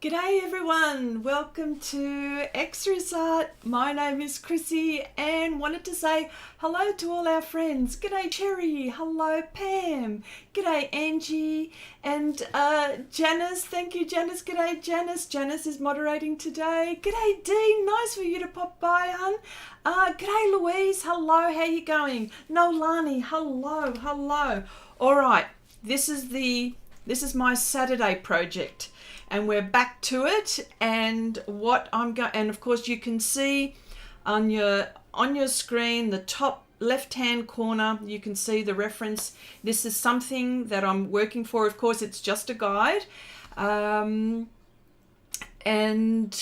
G'day everyone, welcome to Xrissart. My name is Chrissy and wanted to say hello to all our friends. G'day Cherry, hello Pam, g'day Angie and Janice. Thank you Janice, g'day Janice. Janice is moderating today. G'day Dee, nice for you to pop by hun. G'day Louise, hello, how you going? Nolani, hello. Alright, this is my Saturday project. And we're back to it, and what I'm going, and of course you can see on your screen, the top left-hand corner, you can see the reference. This is something that I'm working for. Of course, it's just a guide, I'm going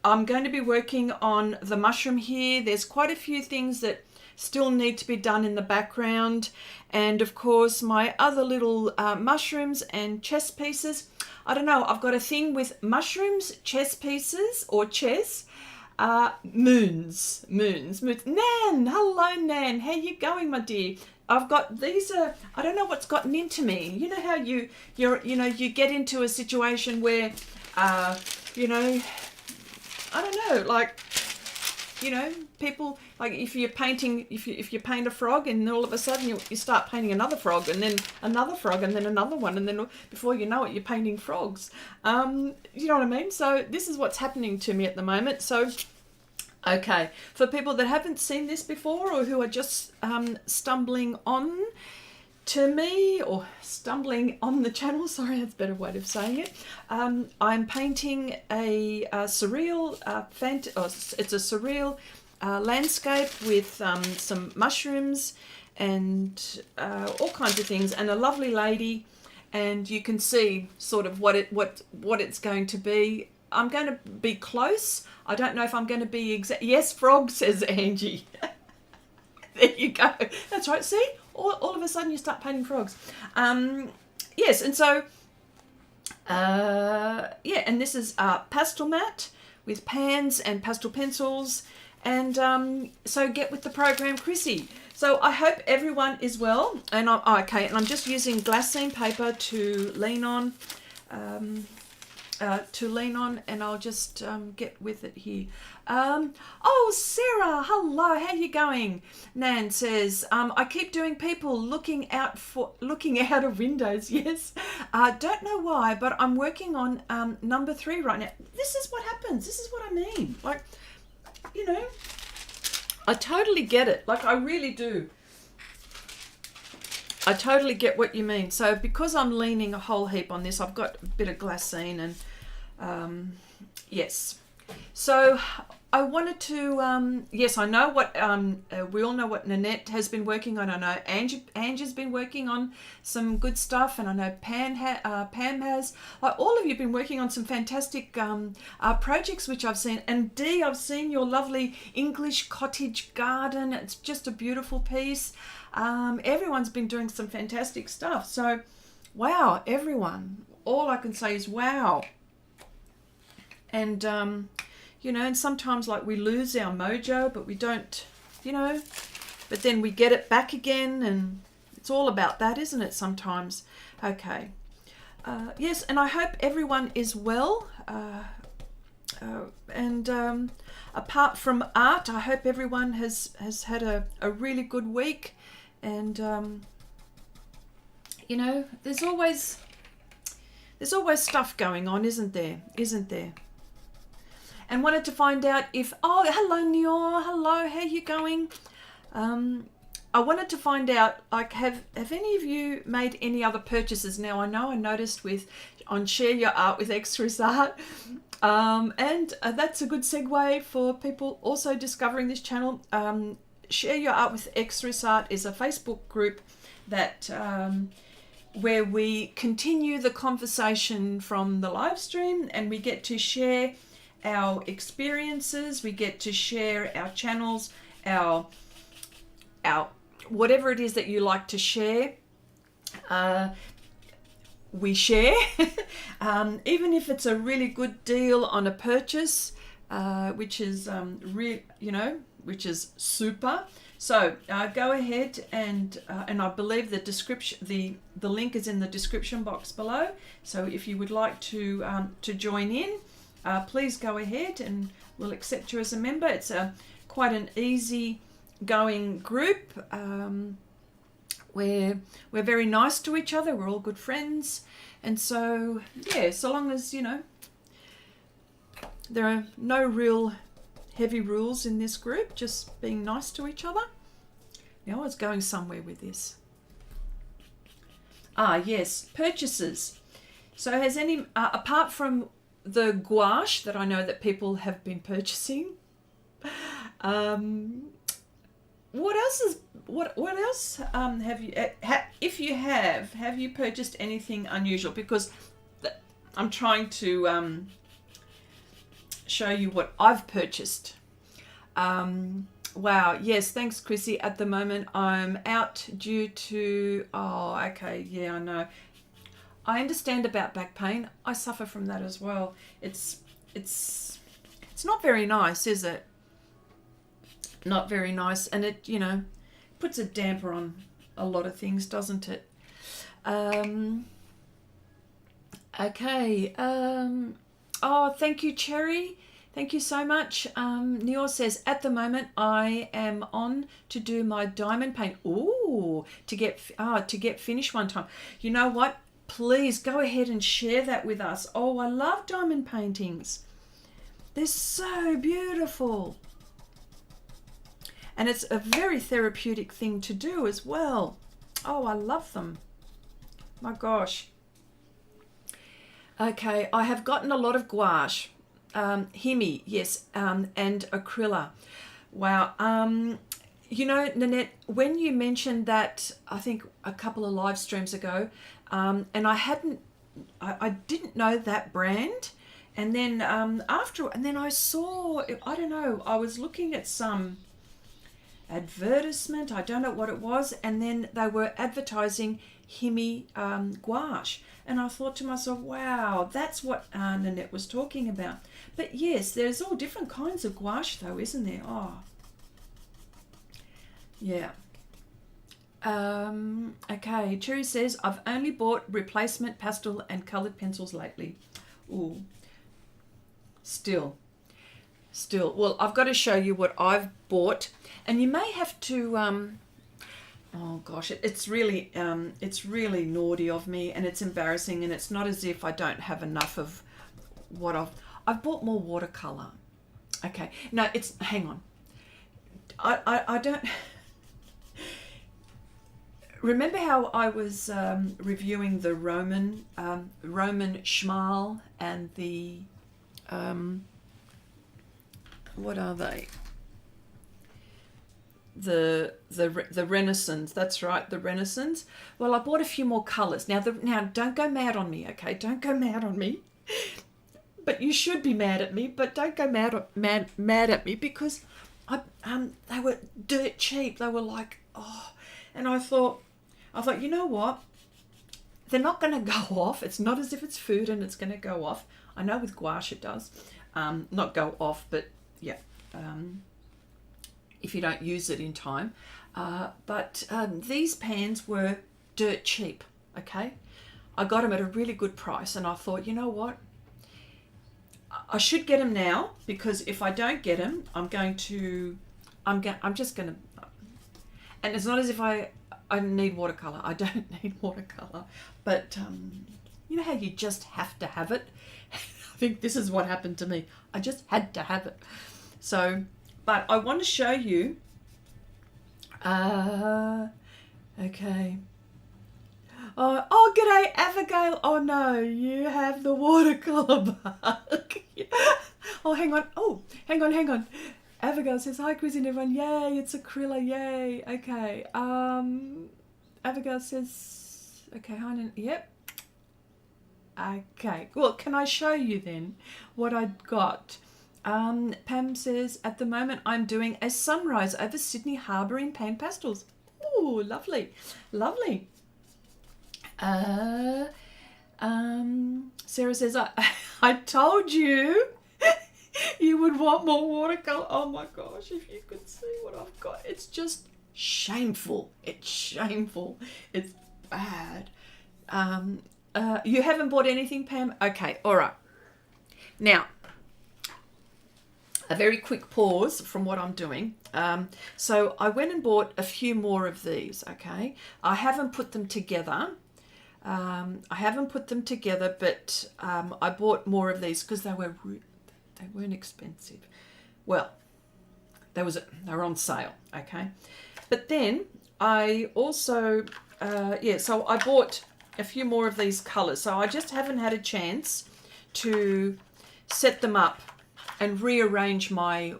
to be working on the mushroom here. There's quite a few things that still need to be done in the background, and of course my other little mushrooms and chess pieces. I don't know, I've got a thing with mushrooms, chess pieces or chess, moons. Nan, hello Nan, how you going my dear? I've got these I don't know what's gotten into me. You know how you get into a situation where you know, I don't know, like, you know, people, like if you're painting, if you paint a frog and all of a sudden you start painting another frog and then another frog and then another one, and then before you know it you're painting frogs. You know what I mean? So this is what's happening to me at the moment. So okay, for people that haven't seen this before or who are just stumbling on to me or stumbling on the channel, sorry, that's a better way of saying it. I'm painting a surreal it's a surreal landscape with some mushrooms and all kinds of things, and a lovely lady, and you can see sort of what it's going to be. I'm going to be close. I don't know if I'm going to be exact. Yes, frog, says Angie. There you go. That's right. See? All of a sudden you start painting frogs. Yes, and so, yeah, and this is Pastelmat with pans and pastel pencils. And so get with the program, Chrissy. So I hope everyone is well. And I'm just using glassine paper to lean on. And I'll just get with it here. Oh, Sarah, hello, how you going? Nan says, I keep doing people looking out of windows. Yes, don't know why, but I'm working on number 3 right now. This is what happens. This is what I mean. Like, you know, I totally get it. Like, I really do. I totally get what you mean. So because I'm leaning a whole heap on this, I've got a bit of glassine and yes. So I wanted to, yes, I know what, we all know what Nanette has been working on. I know Angie's been working on some good stuff, and I know Pam has. All of you have been working on some fantastic projects which I've seen. And Dee, I've seen your lovely English cottage garden. It's just a beautiful piece. Everyone's been doing some fantastic stuff. So, wow, everyone. All I can say is wow. And, you know, and sometimes like we lose our mojo, but we don't, you know, but then we get it back again, and it's all about that, isn't it, sometimes? Okay. Yes, and I hope everyone is well. And apart from art, I hope everyone has had a really good week. And, you know, there's always stuff going on, isn't there? And wanted to find out if, oh, hello Nior, hello, how you going? I wanted to find out, like, have any of you made any other purchases? Now, I know I noticed on Share Your Art with Xrissart, and that's a good segue for people also discovering this channel. Share Your Art with Xrissart is a Facebook group that where we continue the conversation from the live stream, and we get to share our experiences, we get to share our channels, our whatever it is that you like to share. We share, even if it's a really good deal on a purchase, which is which is super. So go ahead and I believe the description, the link is in the description box below. So if you would like to join in, please go ahead and we'll accept you as a member. It's quite an easy going group. We're very nice to each other. We're all good friends, and so yeah, so long as you know there are no real heavy rules in this group, just being nice to each other. Now I was going somewhere with this. Yes, purchases. So has any apart from the gouache that I know that people have been purchasing, what else have you, if you have you purchased anything unusual? Because I'm trying to show you what I've purchased. Wow, yes, thanks Chrissy. At the moment I'm out due to, okay, yeah, I know. I understand about back pain. I suffer from that as well. It's not very nice, is it? Not very nice, and it, you know, puts a damper on a lot of things, doesn't it? Okay. Oh, thank you, Cherry. Thank you so much. Neil says, at the moment I am on to do my diamond paint. Ooh, to get finished one time. You know what? Please go ahead and share that with us. Oh, I love diamond paintings. They're so beautiful. And it's a very therapeutic thing to do as well. Oh, I love them. My gosh. Okay, I have gotten a lot of gouache. Himi, yes, and acryla. Wow. You know, Nanette, when you mentioned that, I think a couple of live streams ago, and I didn't know that brand. And then and then I saw, I don't know, I was looking at some advertisement, I don't know what it was, and then they were advertising Himi gouache, and I thought to myself, wow, that's what Nanette was talking about. But yes, there's all different kinds of gouache though, isn't there? Oh yeah. Okay, Cherry says, I've only bought replacement pastel and colored pencils lately. Ooh, still, well, I've got to show you what I've bought. And you may have to, oh gosh, it's really naughty of me, and it's embarrassing, and it's not as if I don't have enough of what I've bought more watercolor. Okay, no, hang on. I don't, remember how I was reviewing the Roman Schmal and the, what are they? The Renaissance, that's right, the Renaissance. Well, I bought a few more colors. Now don't go mad on me, okay? Don't go mad on me. But you should be mad at me, but don't go mad at me, because they were dirt cheap. They were like, oh, and I thought, you know what? They're not going to go off. It's not as if it's food and it's going to go off. I know with gouache it does. Not go off, but yeah. If you don't use it in time. But these pans were dirt cheap, okay? I got them at a really good price, and I thought, you know what? I should get them now, because if I don't get them, I'm just going to, and it's not as if I need watercolor. I don't need watercolor, but you know how you just have to have it? I think this is what happened to me. I just had to have it. So, but I want to show you, okay. Oh, g'day, Abigail. Oh no, you have the watercolor bug. Oh, hang on. Oh, hang on. Abigail says, hi, Chris and everyone. Yay, it's acrylic. Yay. Okay. Abigail says, okay, honey. Yep. Okay. Well, can I show you then what I got? Pam says, at the moment I'm doing a sunrise over Sydney Harbour in PanPastels. Oh, lovely. Lovely. Sarah says, I told you you would want more watercolor. Oh my gosh, if you could see what I've got. It's just Shameful. It's shameful. It's bad. You haven't bought anything, Pam? Okay, all right. Now, a very quick pause from what I'm doing. So I went and bought a few more of these, okay? I haven't put them together. But I bought more of these because they weren't expensive. Well, they were on sale, okay? But then I also, so I bought a few more of these colors. So I just haven't had a chance to set them up and rearrange my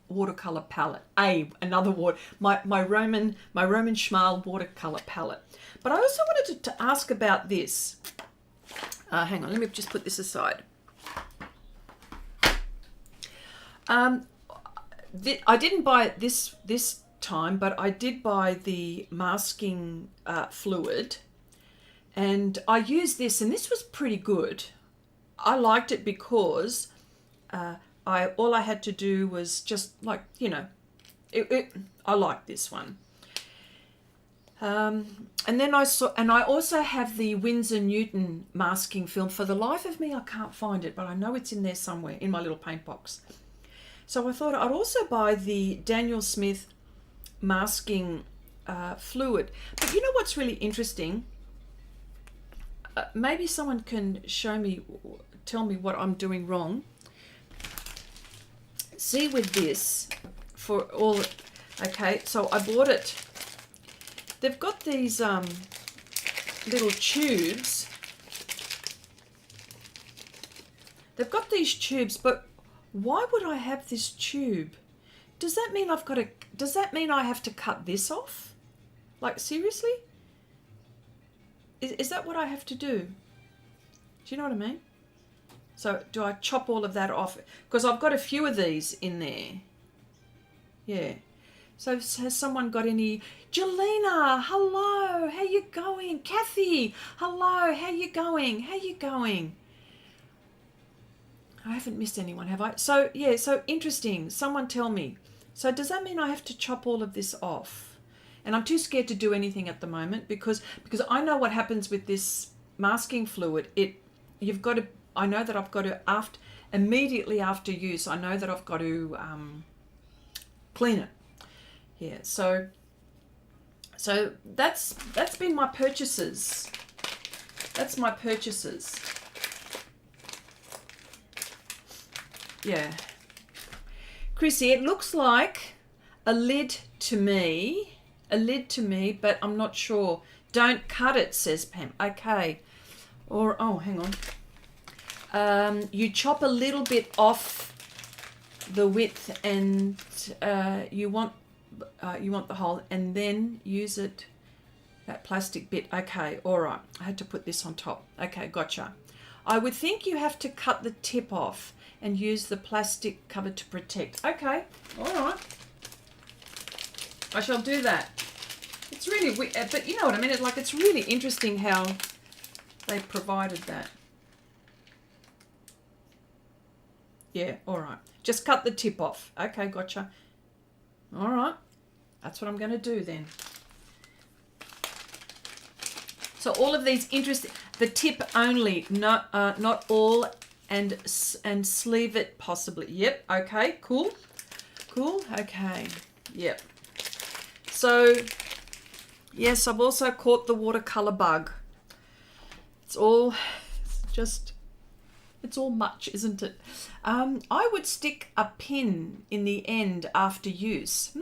watercolor palette. My Roman Schmal watercolor palette. But I also wanted to ask about this. Hang on, let me just put this aside. I didn't buy it this time, but I did buy the masking fluid, and I used this, and this was pretty good. I liked it because all I had to do was just like, you know, I like this one. And then I also have the Winsor Newton masking film. For the life of me, I can't find it, but I know it's in there somewhere in my little paint box. So I thought I'd also buy the Daniel Smith masking fluid. But you know what's really interesting? Maybe someone can tell me what I'm doing wrong. See, with this, for all, okay, so I bought it. They've got these little tubes. They've got these tubes, but why would I have this tube? Does that mean I have to cut this off? Like, seriously? Is that what I have to do? Do you know what I mean? So do I chop all of that off? Because I've got a few of these in there. Yeah. So has someone got any? Jelena, hello. How you going? Kathy, hello. How you going? How you going? I haven't missed anyone, have I? So, yeah, so interesting. Someone tell me. So does that mean I have to chop all of this off? And I'm too scared to do anything at the moment because I know what happens with this masking fluid. I know that I've got to, immediately after use, I know that I've got to clean it. Yeah, so that's been my purchases. That's my purchases. Yeah. Chrissy, it looks like a lid to me, but I'm not sure. Don't cut it, says Pam. Okay. Oh, hang on. You chop a little bit off the width, and you want the hole, and then use that plastic bit. Okay, all right. I had to put this on top. Okay, gotcha. I would think you have to cut the tip off and use the plastic cover to protect. Okay, all right. I shall do that. It's really weird, but you know what I mean? It's really interesting how they provided that. Yeah, all right. Just cut the tip off. Okay, gotcha. All right. That's what I'm going to do then. So all of these interesting, the tip only, not all, and sleeve it possibly. Yep. Okay. Cool. Okay. Yep. So yes, I've also caught the watercolor bug. It's all much, isn't it? I would stick a pin in the end after use.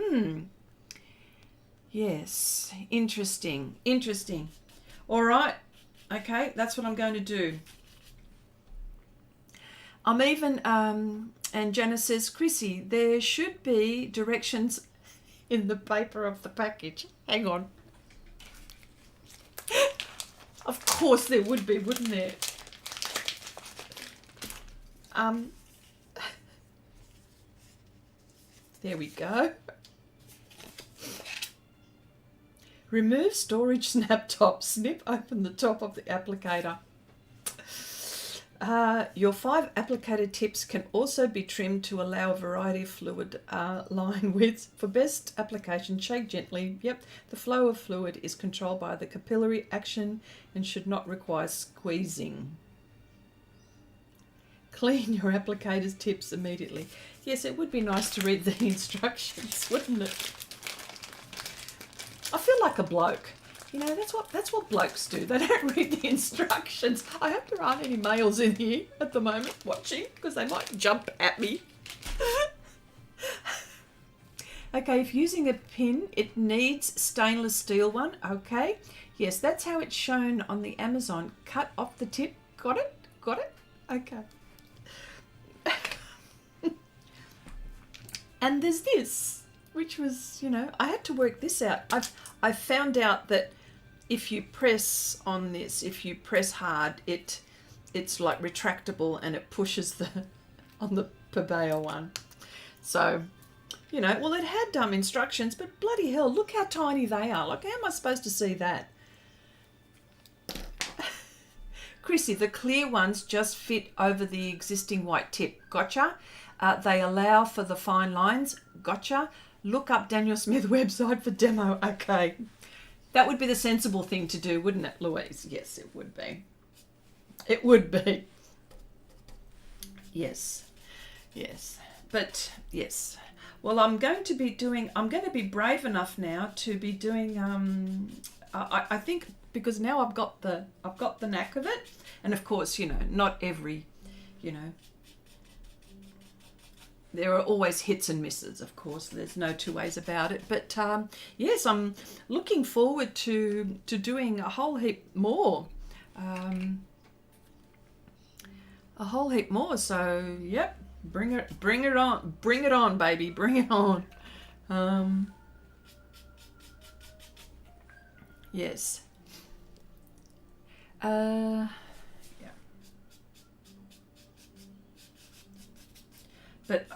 Yes. Interesting. All right. Okay, that's what I'm going to do. I'm even, and Janice says, Chrissy, there should be directions in the paper of the package. Hang on. Of course there would be, wouldn't there? There we go. Remove storage snap top. Snip open the top of the applicator. Your 5 applicator tips can also be trimmed to allow a variety of fluid line widths. For best application, shake gently. Yep, the flow of fluid is controlled by the capillary action and should not require squeezing. Clean your applicator's tips immediately. Yes, it would be nice to read the instructions, wouldn't it? I feel like a bloke. You know, that's what blokes do. They don't read the instructions. I hope there aren't any males in here at the moment watching, because they might jump at me. Okay, if using a pin, it needs stainless steel one. Okay, yes, that's how it's shown on the Amazon. Cut off the tip. Got it? Got it? Okay. And there's this, which was, you know, I had to work this out. I found out that if you press on this, if you press hard, it's like retractable and it pushes the on the Purveyor one. So, you know, well, it had instructions, but bloody hell, look how tiny they are. Like, how am I supposed to see that? Chrissy, the clear ones just fit over the existing white tip. Gotcha. They allow for the fine lines. Gotcha. Look up Daniel Smith website for demo. Okay. That would be the sensible thing to do, wouldn't it, Louise? Yes, it would be. It would be. Yes. Yes. But, yes. Well, I'm going to be brave enough now to be doing, I think, because now I've got the knack of it. And of course, you know, not every, you know, there are always hits and misses, of course. There's no two ways about it. But yes, I'm looking forward to doing a whole heap more. A whole heap more. So, yep, bring it on. Bring it on, baby. Bring it on. Yes. Yeah. But,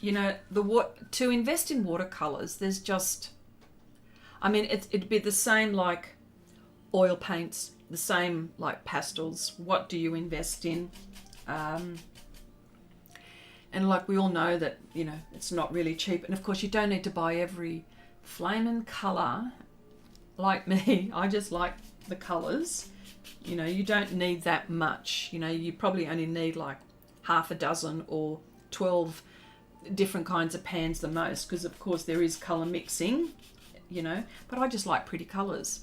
you know, to invest in watercolors, there's just, I mean, it'd be the same like oil paints, the same like pastels. What do you invest in? And like we all know that, you know, it's not really cheap. And of course, you don't need to buy every flaming color like me. I just like the colors. You know, you don't need that much. You know, you probably only need like half a dozen or 12 different kinds of pans the most, because of course there is color mixing, you know, but I just like pretty colors.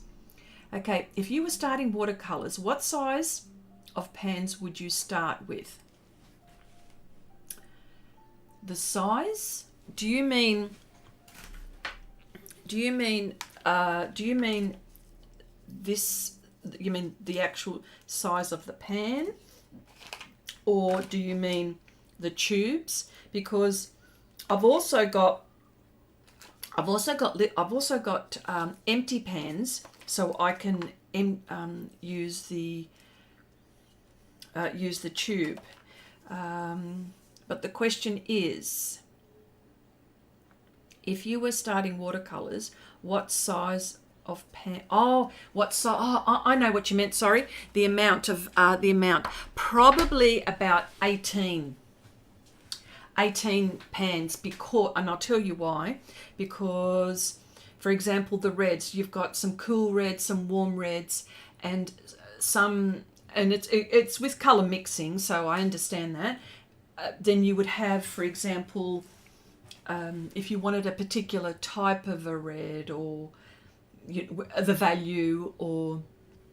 Okay, if you were starting watercolors, what size of pans would you start with? The size? Do you mean this, you mean the actual size of the pan? Or do you mean the tubes? Because I've also got empty pans, so I can use the tube. But the question is, if you were starting watercolors, what size of pan? Oh, what size? Oh, I know what you meant. Sorry, the amount. Probably about 18 pans, because, and I'll tell you why. Because, for example, the reds, you've got some cool reds, some warm reds, and some, and it's with color mixing, so I understand that. Then you would have, for example, if you wanted a particular type of a red, or the value, or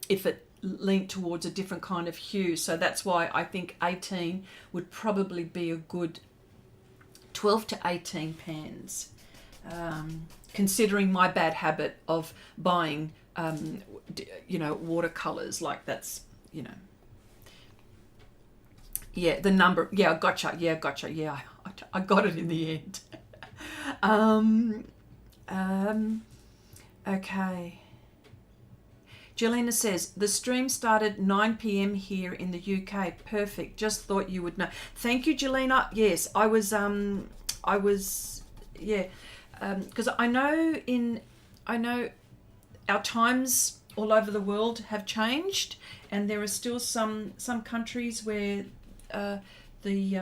if it leaned towards a different kind of hue. So that's why I think 18 would probably be a good 12 to 18 pans, considering my bad habit of buying, you know, watercolors. Like, that's, you know, yeah, the number, yeah, gotcha, yeah, I got it in the end. Okay. Jelena says, the stream started 9 p.m. here in the UK. Perfect. Just thought you would know. Thank you, Jelena. Yes, I was, yeah, because I know our times all over the world have changed, and there are still some countries where the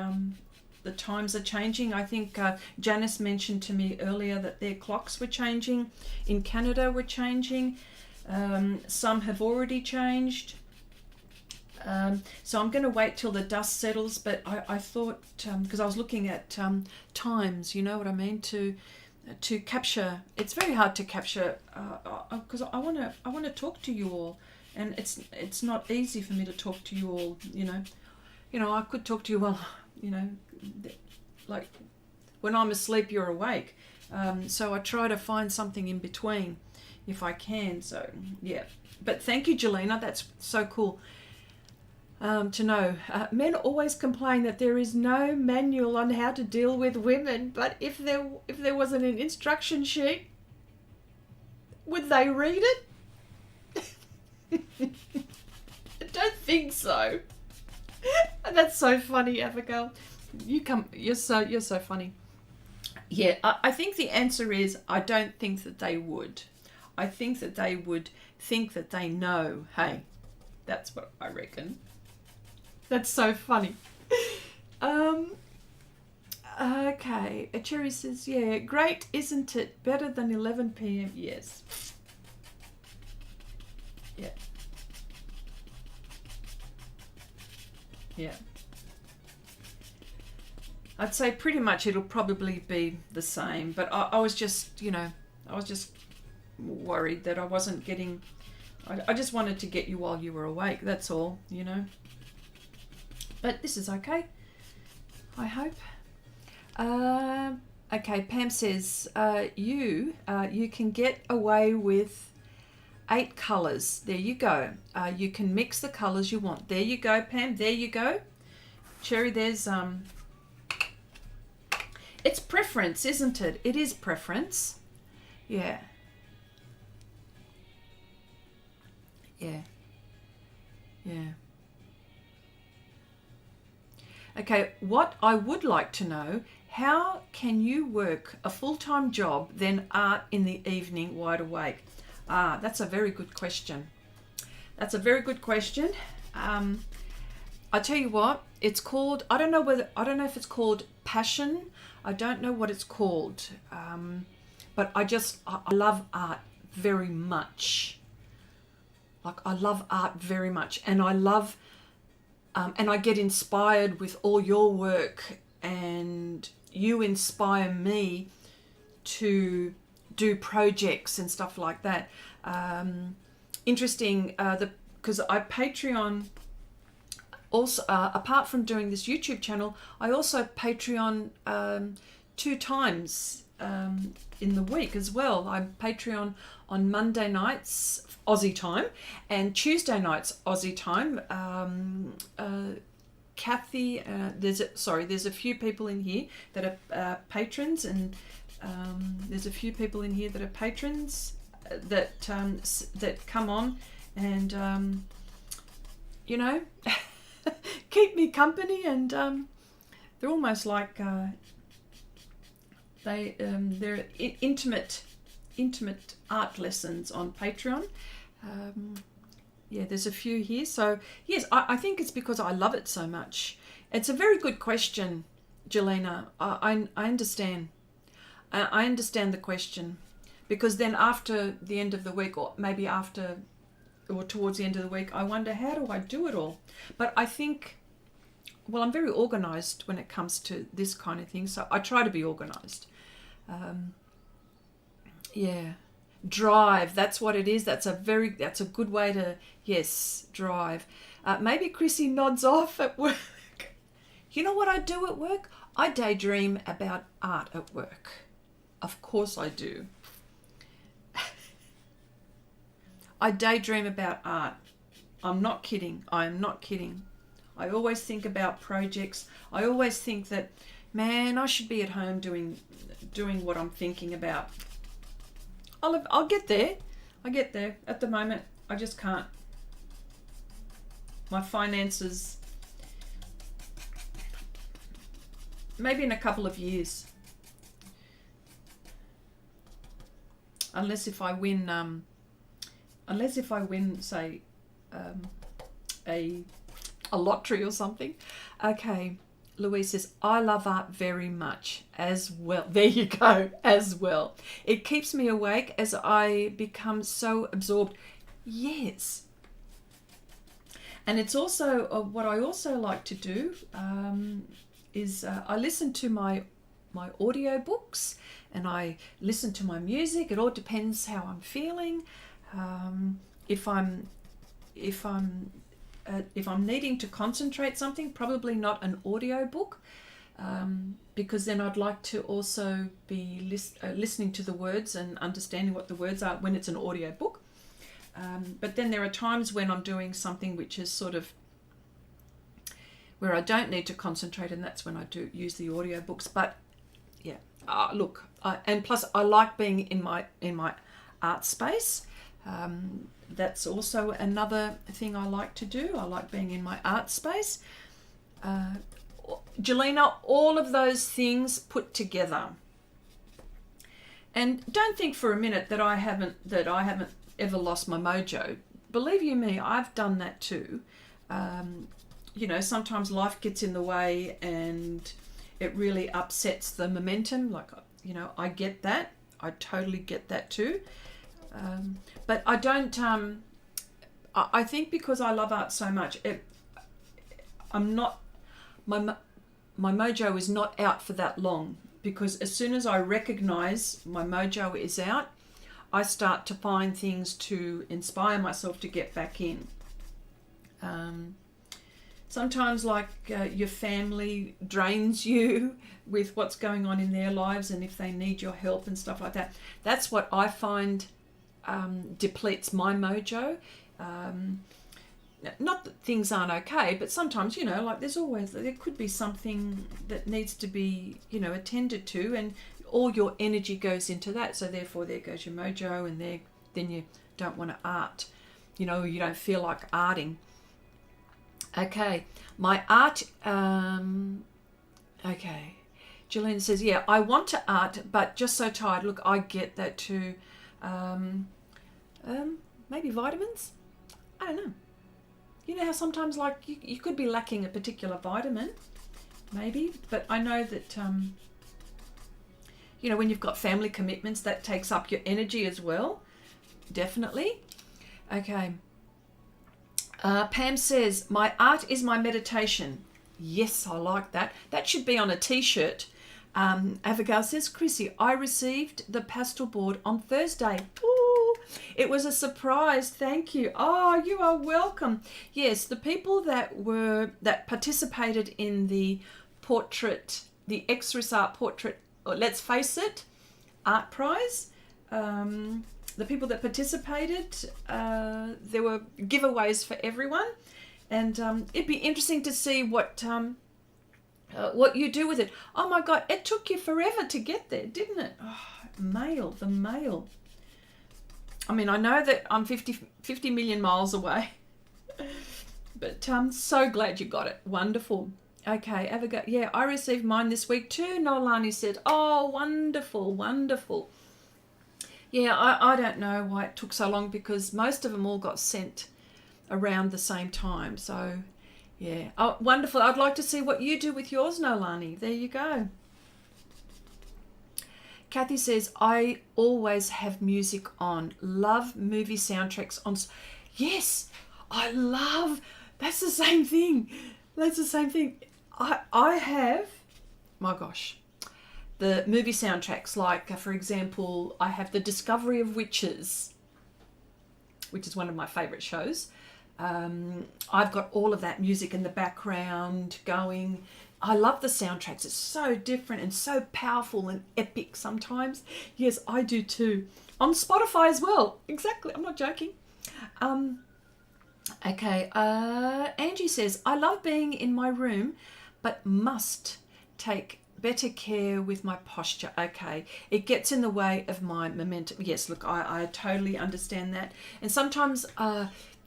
times are changing. I think Janice mentioned to me earlier that their clocks were changing. In Canada, were changing. Some have already changed. So I'm going to wait till the dust settles, but I thought, because I was looking at times, you know what I mean, to capture. It's very hard to capture because I want to talk to you all, and it's not easy for me to talk to you all. You know, I could talk to you while, like when I'm asleep, you're awake. So I try to find something in between if I can. So yeah, but thank you, Jelena. That's so cool. To know. Men always complain that there is no manual on how to deal with women, but if there wasn't an instruction sheet, would they read it? I don't think so. That's so funny, Abigail. You're so funny. Yeah, I think the answer is I don't think that they would. I think that they would think that they know. Hey, that's what I reckon. That's so funny. Okay. A Cherry says, yeah, great, isn't it? Better than 11 p.m. Yes. Yeah. Yeah. I'd say pretty much it'll probably be the same, but I was just, I was just worried that I wasn't getting, I just wanted to get you while you were awake, that's all, But this is okay, I hope. Okay, Pam says, you can get away with 8 colours. There you go. You can mix the colours you want. There you go, Pam. There you go. Cherry, there's... It's preference, isn't it? It is preference. Yeah. Yeah. Yeah. Okay, what I would like to know, how can you work a full-time job, then art in the evening wide awake? That's a very good question. That's a very good question. I tell you what, it's called, I don't know if it's called passion. I don't know what it's called. But I love art very much. Like, I love art very much, and I love and I get inspired with all your work, and you inspire me to do projects and stuff like that. Interesting, because I Patreon also, apart from doing this YouTube channel, I also Patreon 2 times in the week as well. I Patreon on Monday nights Aussie time and Tuesday nights Aussie time. Kathy, there's a few people in here that are patrons, and there's a few people in here that are patrons that come on and keep me company, and they're almost like they're intimate art lessons on Patreon. Yeah, there's a few here. So yes, I think it's because I love it so much. It's a very good question, Jelena. I understand. I understand the question, because then after the end of the week, or maybe after or towards the end of the week, I wonder, how do I do it all? But I think, well, I'm very organized when it comes to this kind of thing, so I try to be organized. Yeah, drive, that's what it is. That's a good way to, yes, drive. Maybe Chrissy nods off at work. You know what I do at work? I daydream about art at work. Of course I do. I daydream about art. I'm not kidding. I am not kidding. I always think about projects. I always think that, man, I should be at home doing what I'm thinking about. I'll get there. I get there. At the moment, I just can't. My finances, maybe in a couple of years. Unless if I win, say, a lottery or something. Okay, Louise says, I love art very much as well. There you go, as well. It keeps me awake as I become so absorbed. Yes. And it's also, what I also like to do is I listen to my audio books and I listen to my music. It all depends how I'm feeling. If I'm needing to concentrate something, probably not an audio book, because then I'd like to also be listening to the words and understanding what the words are when it's an audio book. But then there are times when I'm doing something which is sort of where I don't need to concentrate, and that's when I do use the audio books. But yeah, look, and plus I like being in my art space. That's also another thing I like to do. I like being in my art space. Jelena, all of those things put together. And don't think for a minute that I haven't ever lost my mojo. Believe you me, I've done that too. You know, sometimes life gets in the way and it really upsets the momentum. Like, you know, I get that. I totally get that too. But I don't, I think because I love art so much, my mojo is not out for that long, because as soon as I recognize my mojo is out, I start to find things to inspire myself to get back in. Sometimes, like, your family drains you with what's going on in their lives, and if they need your help and stuff like that, that's what I find depletes my mojo. Not that things aren't okay, but sometimes, you know, like there could be something that needs to be, you know, attended to, and all your energy goes into that. So therefore there goes your mojo, and then you don't want to art, you know, you don't feel like arting. Okay, my art, okay. Gillian says, yeah, I want to art, but just so tired. Look, I get that too. Maybe vitamins? I don't know. You know how sometimes, like, you could be lacking a particular vitamin, maybe, but I know that, you know, when you've got family commitments, that takes up your energy as well. Definitely. Okay. Pam says, my art is my meditation. Yes, I like that. That should be on a t-shirt. Abigail says, Chrissy, I received the pastel board on Thursday. Ooh, it was a surprise. Thank you. Oh, you are welcome. Yes, the people that participated in the portrait, the Xrissart portrait, Let's Face It, art prize, the people that participated, there were giveaways for everyone, and it'd be interesting to see what you do with it. Oh my God, it took you forever to get there, didn't it? Oh, the mail. I mean, I know that I'm 50 million miles away, but I'm so glad you got it. Wonderful. Okay, Abigail, yeah, I received mine this week too, Nolani said. Oh, wonderful, wonderful. Yeah, I don't know why it took so long, because most of them all got sent around the same time. So, yeah. Oh, wonderful. I'd like to see what you do with yours, Nolani. There you go. Kathy says, I always have music on. Love movie soundtracks on. Yes, I love. That's the same thing. That's the same thing. I have, my gosh, the movie soundtracks, like, for example, I have The Discovery of Witches, which is one of my favourite shows. I've got all of that music in the background going. I love the soundtracks. It's so different and so powerful and epic sometimes. Yes, I do too. On Spotify as well. Exactly. I'm not joking. Okay. Angie says, I love being in my room, but must take better care with my posture. Okay, it gets in the way of my momentum. Yes, look, I totally understand that. And sometimes,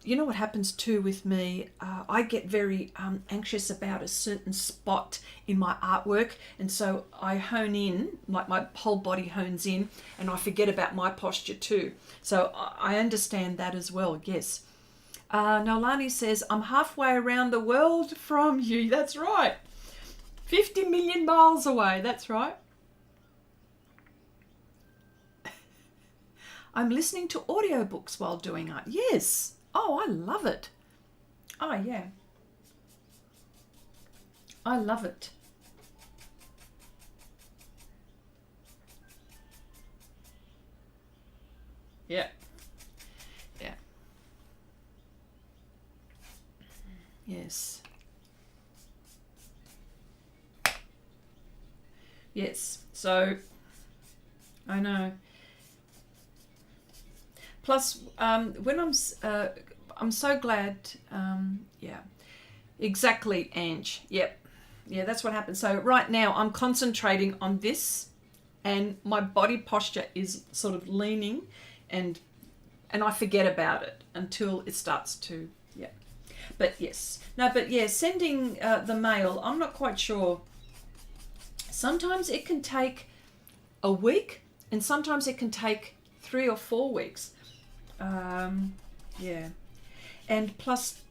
you know what happens too with me? I get very anxious about a certain spot in my artwork, and so I hone in, like my whole body hones in, and I forget about my posture too. So I understand that as well, yes. Nolani says, I'm halfway around the world from you. That's right. 50 million miles away. That's right. I'm listening to audiobooks while doing art. Yes. Oh, I love it. Oh, yeah. I love it. Yeah. Yeah. Yes. Yes. So, I know. Plus, when I'm so glad, yeah, exactly, Ange. Yep. Yeah, that's what happens. So right now I'm concentrating on this and my body posture is sort of leaning and I forget about it until it starts to, yeah. But yes. No, but yeah, sending the mail, I'm not quite sure. Sometimes it can take a week and sometimes it can take 3 or 4 weeks. Yeah. And plus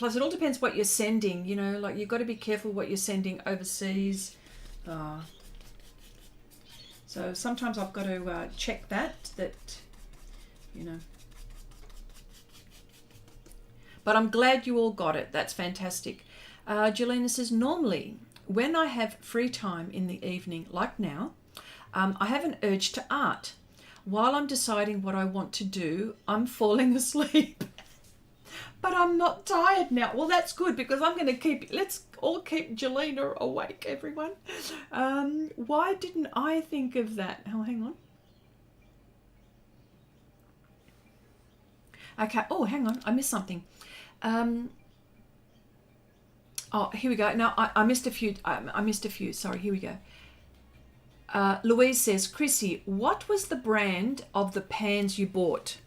it all depends what you're sending, you know, like you've got to be careful what you're sending overseas. So sometimes I've got to check that, you know. But I'm glad you all got it. That's fantastic. Jelena says, normally when I have free time in the evening, like now, I have an urge to art. While I'm deciding what I want to do, I'm falling asleep. But I'm not tired now. Well, that's good because I'm going to let's all keep Jelena awake, everyone. Why didn't I think of that? Oh, hang on. Okay. Oh, hang on. I missed something. Oh, here we go. No, I missed a few. I missed a few. Sorry, here we go. Louise says, Chrissy, what was the brand of the pans you bought?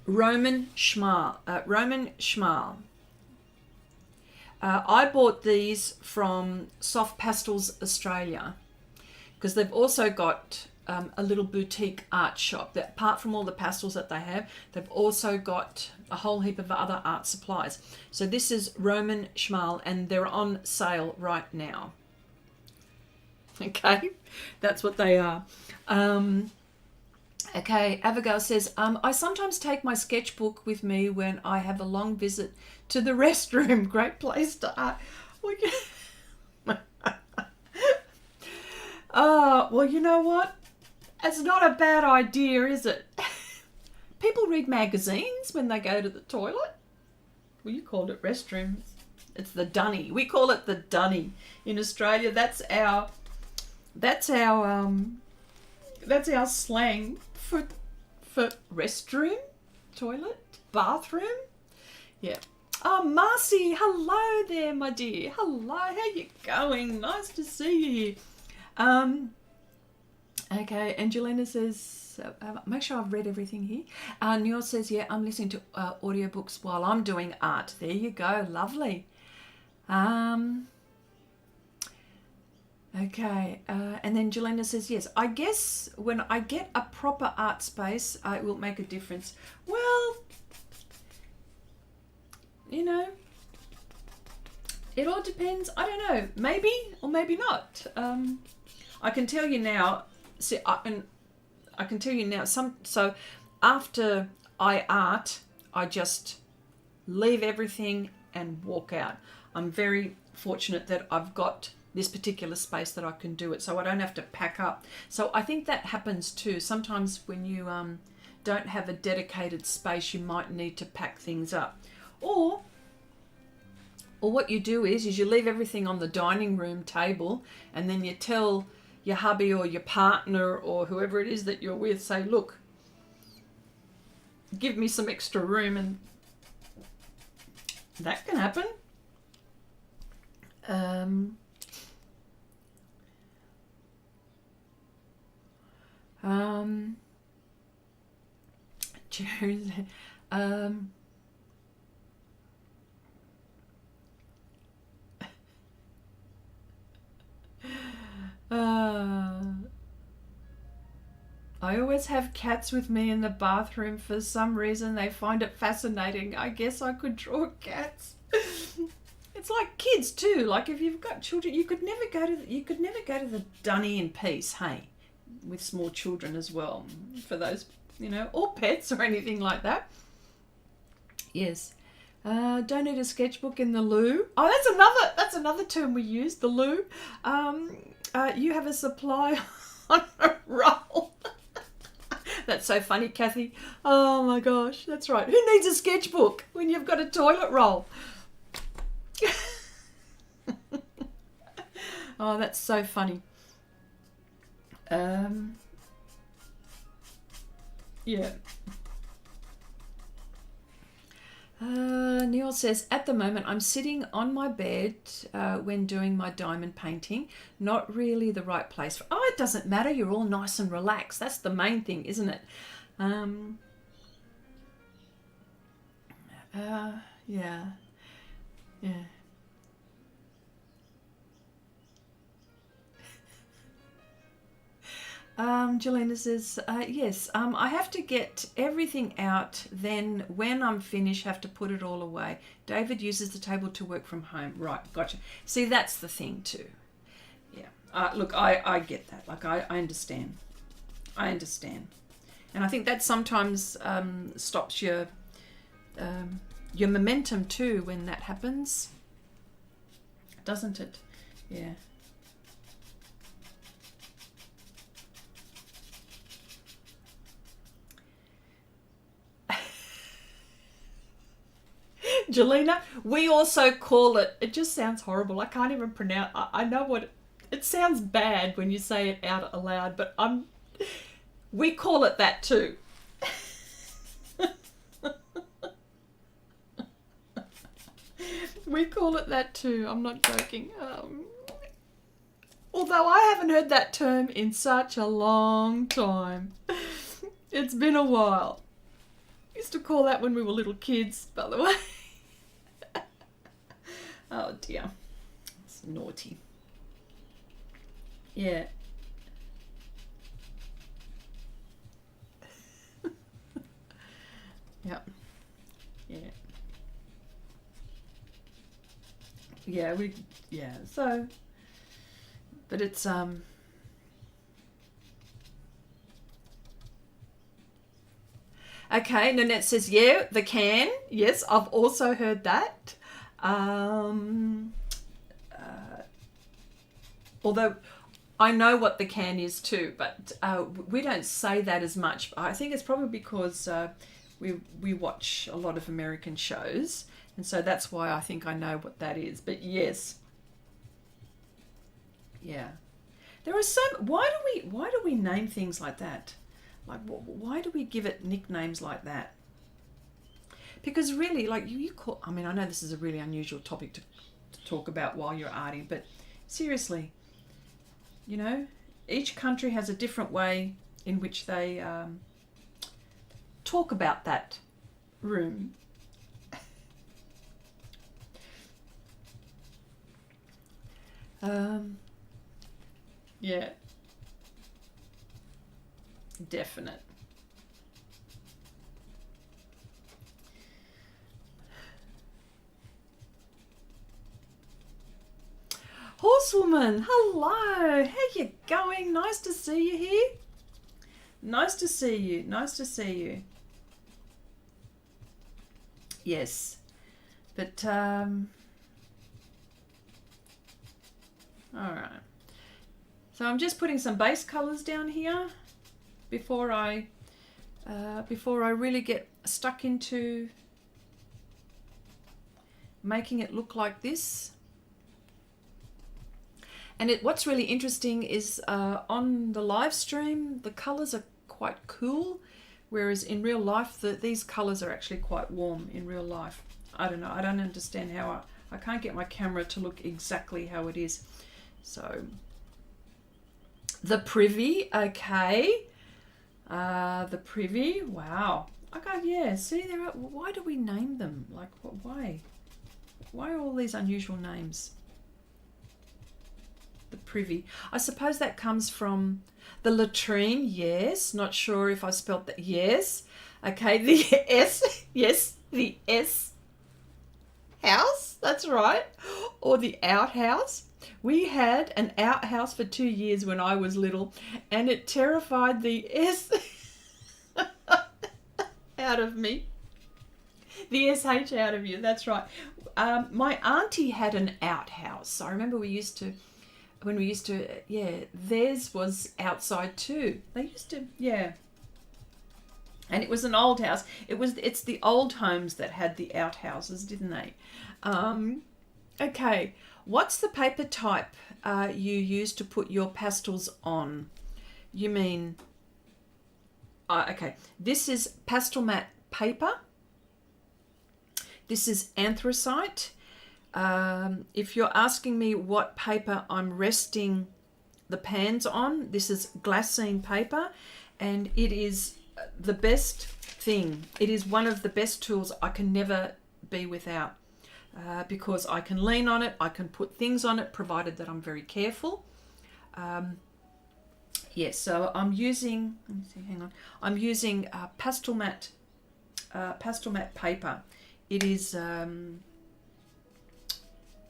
Roman Schmal. I bought these from Sofft Pastels Australia because they've also got a little boutique art shop that, apart from all the pastels that they have, they've also got a whole heap of other art supplies. So this is Roman Schmal and they're on sale right now. Okay, that's what they are. Okay, Abigail says, I sometimes take my sketchbook with me when I have a long visit to the restroom. Great place to art. Well, you know what? It's not a bad idea, is it? People read magazines when they go to the toilet. Well, you called it restrooms. It's the dunny. We call it the dunny in Australia. That's our slang for restroom, toilet, bathroom. Yeah. Oh, Marcy, hello there, my dear. Hello, how you going? Nice to see you. Okay, Angelina says, make sure I've read everything here. Neil says, yeah, I'm listening to audiobooks while I'm doing art. There you go, lovely. Okay, and then Jelena says, yes, I guess when I get a proper art space, it will make a difference. Well, you know, it all depends. I don't know, maybe or maybe not. I can tell you now, I can tell you now, so after I art, I just leave everything and walk out. I'm very fortunate that I've got this particular space that I can do it, so I don't have to pack up. So I think that happens too. Sometimes when you don't have a dedicated space, you might need to pack things up. Or what you do is you leave everything on the dining room table and then you tell your hubby or your partner or whoever it is that you're with, say, look, give me some extra room, and that can happen. I always have cats with me in the bathroom. For some reason, they find it fascinating. I guess I could draw cats. It's like kids too. Like if you've got children, you could never go to the dunny in peace. Hey, with small children as well. For those, or pets or anything like that. Yes. Don't need a sketchbook in the loo. Oh, that's another term we use. The loo. You have a supply on a roll. That's so funny, Kathy. Oh my gosh, that's right. Who needs a sketchbook when you've got a toilet roll? Oh, that's so funny. Yeah. Neil says, at the moment I'm sitting on my bed when doing my diamond painting. Not really the right place for... Oh, it doesn't matter. You're all nice and relaxed. That's the main thing, isn't it? Yeah. Yeah. Jelena says, yes, I have to get everything out, then when I'm finished, have to put it all away. David uses the table to work from home. Right, gotcha. See, that's the thing too. Yeah. Look, I get that. Like, I understand. I understand. And I think that sometimes stops your momentum too when that happens. Doesn't it? Yeah. Jelena, we also call it just sounds horrible. I can't even pronounce, I know what, it sounds bad when you say it out aloud, but we call it that too. We call it that too, I'm not joking. Although I haven't heard that term in such a long time. It's been a while. Used to call that when we were little kids, by the way. Oh dear, it's naughty. Yeah. Yep. Yeah. Yeah, so, but it's, okay, Nanette says, yeah, the can. Yes, I've also heard that. Although I know what the can is too, but we don't say that as much. I think it's probably because we watch a lot of American shows, and so that's why I think I know what that is. But yes, yeah, there are so. Why do we name things like that? Like, why do we give it nicknames like that? Because really, like you call. I mean, I know this is a really unusual topic to talk about while you're arting, but seriously, each country has a different way in which they talk about that room. Yeah, definite. Horsewoman, hello. How you going? Nice to see you here. Nice to see you. Nice to see you. Yes, but all right. So I'm just putting some base colors down here before I really get stuck into making it look like this. And what's really interesting is on the live stream, the colors are quite cool, whereas in real life, these colors are actually quite warm in real life. I don't know. I don't understand how I can't get my camera to look exactly how it is. So the privy, okay. The privy, wow. Okay, yeah. See, why do we name them? Like, why? Why are all these unusual names? the privy. I suppose that comes from the latrine, yes. Not sure if I spelt that, yes. Okay, the S, yes, the S house, that's right. Or the outhouse. We had an outhouse for 2 years when I was little, and it terrified the S out of me. The SH out of you, that's right. My auntie had an outhouse. I remember when we used to, yeah, theirs was outside too. They used to, yeah. And it was an old house. It's the old homes that had the outhouses, didn't they? Okay, what's the paper type you use to put your pastels on? You mean, okay, this is Pastelmat paper. This is Xrissart. If you're asking me what paper I'm resting the pans on, this is glassine paper, and it is the best thing. It is one of the best tools I can never be without, because I can lean on it, I can put things on it, provided that I'm very careful. Yes, so I'm using, let me see, hang on, I'm using Pastelmat paper. It is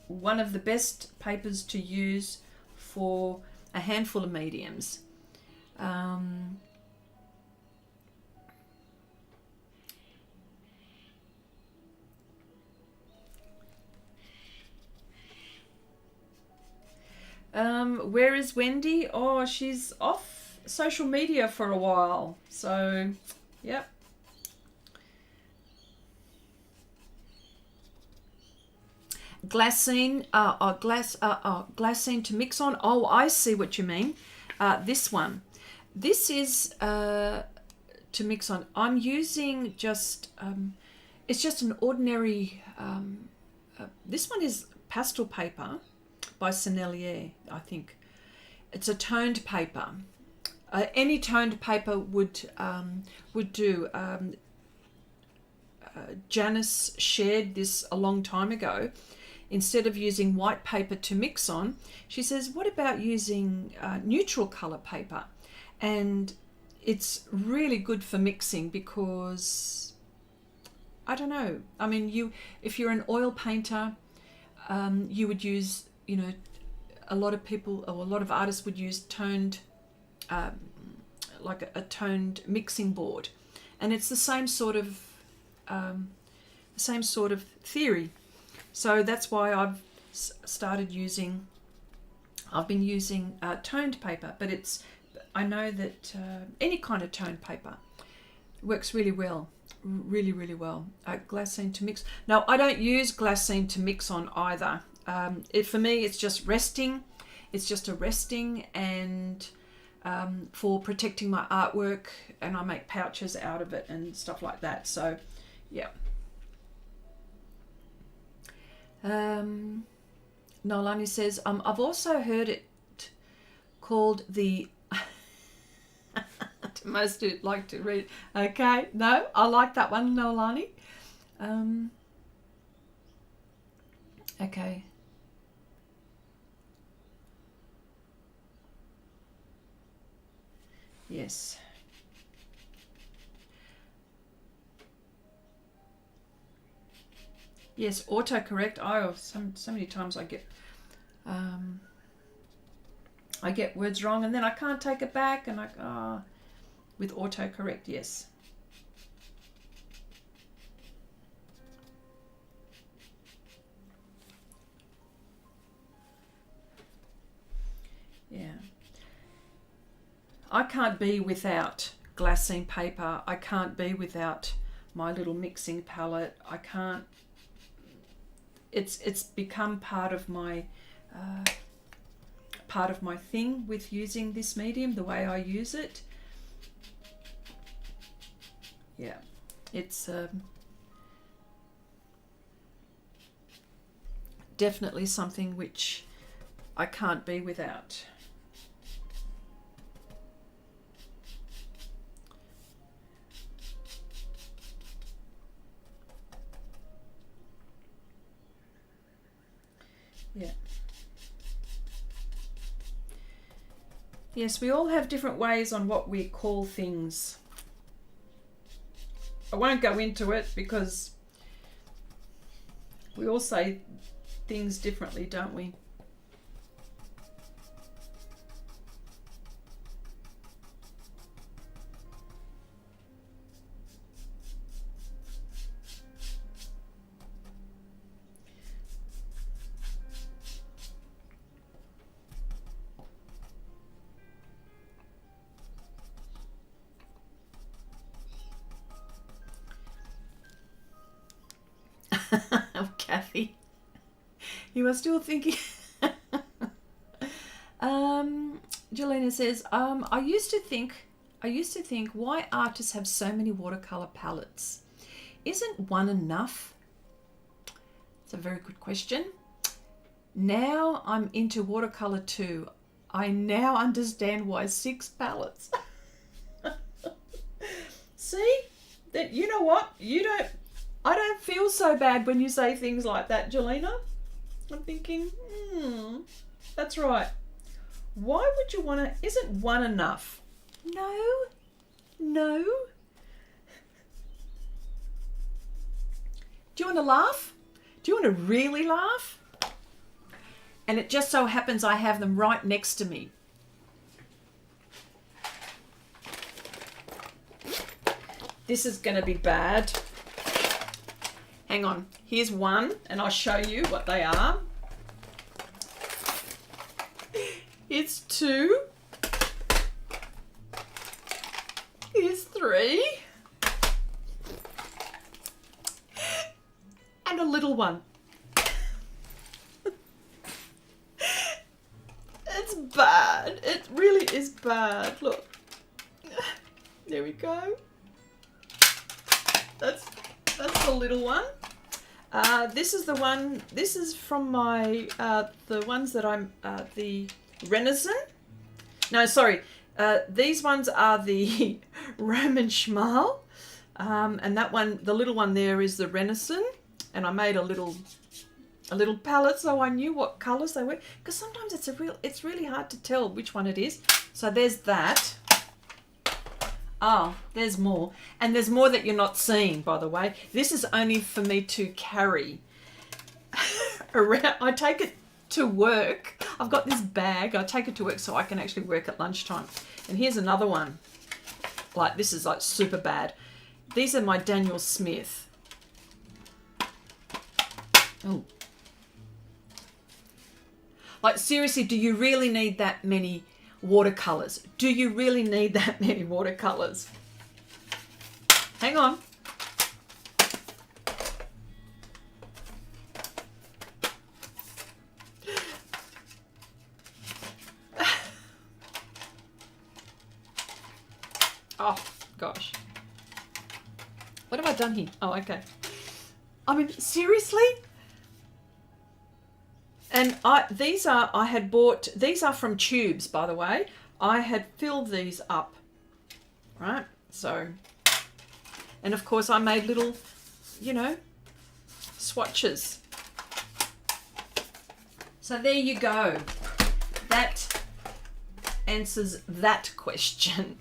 one of the best papers to use for a handful of mediums. Where is Wendy? Oh, she's off social media for a while. So, yep. Glassine, glassine to mix on. Oh, I see what you mean. This one. This is to mix on. I'm using just, it's just an ordinary, this one is pastel paper by Sennelier, I think. It's a toned paper. Any toned paper would do. Janice shared this a long time ago. Instead of using white paper to mix on, she says, what about using neutral color paper? And it's really good for mixing because, I don't know, I mean, if you're an oil painter, you would use, you know, a lot of people or a lot of artists would use toned, like a toned mixing board, and it's the same sort of theory. So that's why I've been using toned paper, but I know that any kind of toned paper works really well, really well. Glassine to mix. Now, I don't use glassine to mix on either. For me, it's just resting. It's just a resting and for protecting my artwork, and I make pouches out of it and stuff like that. So, yeah. Nolani says, I've also heard it called the most who like to read. Okay, no, I like that one, Nolani. Okay. Yes. Yes, autocorrect. So many times I get words wrong and then I can't take it back, and with autocorrect, yes. Yeah. I can't be without glassine paper. I can't be without my little mixing palette. I can't. It's become part of my thing with using this medium, the way I use it. Yeah, it's definitely something which I can't be without. Yeah. Yes, we all have different ways on what we call things. I won't go into it because we all say things differently, don't we? Oh, Kathy, you are still thinking. Jelena says, I used to think why artists have so many watercolor palettes. Isn't one enough? It's a very good question. Now I'm into watercolor too. I now understand why 6 palettes. See, that, you know what? I don't feel so bad when you say things like that, Jelena. I'm thinking, that's right. Why would you want to, isn't one enough? No. Do you want to laugh? Do you want to really laugh? And it just so happens I have them right next to me. This is going to be bad. Hang on. Here's one, and I'll show you what they are. Here's 2. Here's 3. And a little one. It's bad. It really is bad. Look. There we go. That's the little one. This is the one. This is from my the ones that I'm the Renaissance. No, sorry. These ones are the Roman Schmal, and that one, the little one there, is the Renaissance. And I made a little palette so I knew what colours they were, because sometimes it's really hard to tell which one it is. So there's that. Oh, there's more. And there's more that you're not seeing, by the way. This is only for me to carry around. I take it to work. I've got this bag. I take it to work so I can actually work at lunchtime. And here's another one. Like, this is like super bad. These are my Daniel Smith. Oh. Like, seriously, do you really need that many watercolors? Do you really need that many watercolors? Hang on. Oh, gosh. What have I done here? Oh, okay. I mean, seriously? And these are from tubes, by the way. I had filled these up, right? So, and of course I made little, you know, swatches. So there you go. That answers that question.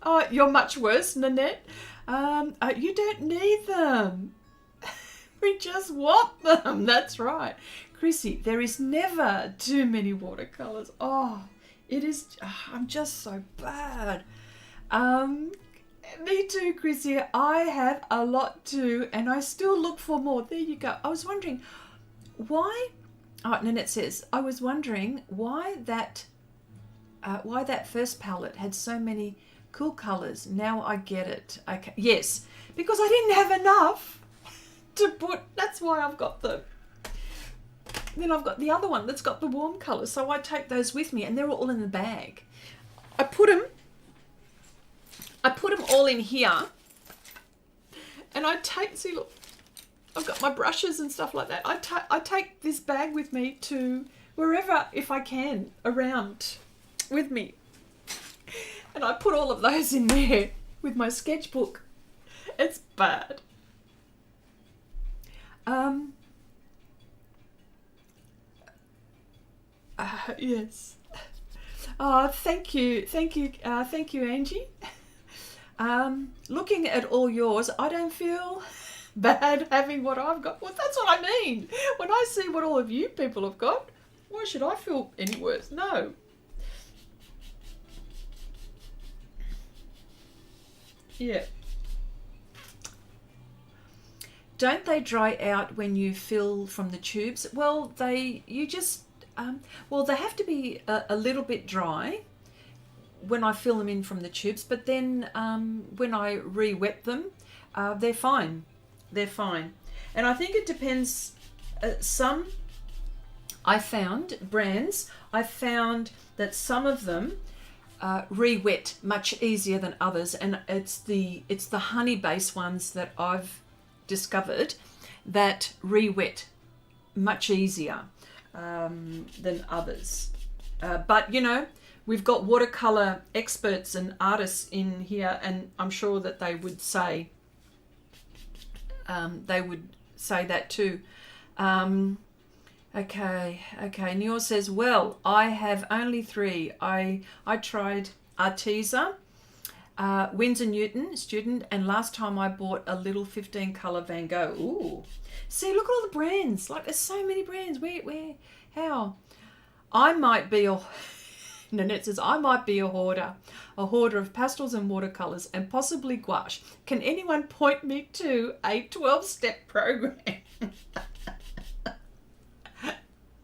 Oh, you're much worse, Nanette. You don't need them. We just want them. That's right. Chrissy, there is never too many watercolors. Oh, it is. I'm just so bad. Me too, Chrissy. I have a lot too, and I still look for more. There you go. I was wondering why. Oh, Nanette says, I was wondering why that first palette had so many cool colors. Now I get it. Okay. Yes, because I didn't have enough to put. That's why I've got the. Then I've got the other one that's got the warm colors. So I take those with me, and they're all in the bag. I put them all in here, and I take. See, look, I've got my brushes and stuff like that. I take this bag with me to wherever, if I can, around with me. And I put all of those in there. with my sketchbook. It's bad. Yes. Oh, thank you, Angie. Looking at all yours, I don't feel bad having what I've got. Well, that's what I mean. When I see what all of you people have got, why should I feel any worse? No. Yeah. Don't they dry out when you fill from the tubes? Well, they have to be a little bit dry when I fill them in from the tubes, but then when I re-wet them, they're fine. They're fine. And I think it depends. Some I found that some of them re-wet much easier than others, and it's the honey based ones that I've discovered that re-wet much easier than others. But you know, we've got watercolor experts and artists in here, and I'm sure that they would say that too. Okay. Neil says, well, I have only 3. I tried Arteza, Winsor Newton, student, and last time I bought a little 15 color Van Gogh. Ooh. See, look at all the brands. Like, there's so many brands. Where, how? I might be Nanette says, I might be a hoarder of pastels and watercolors and possibly gouache. Can anyone point me to a 12-step program?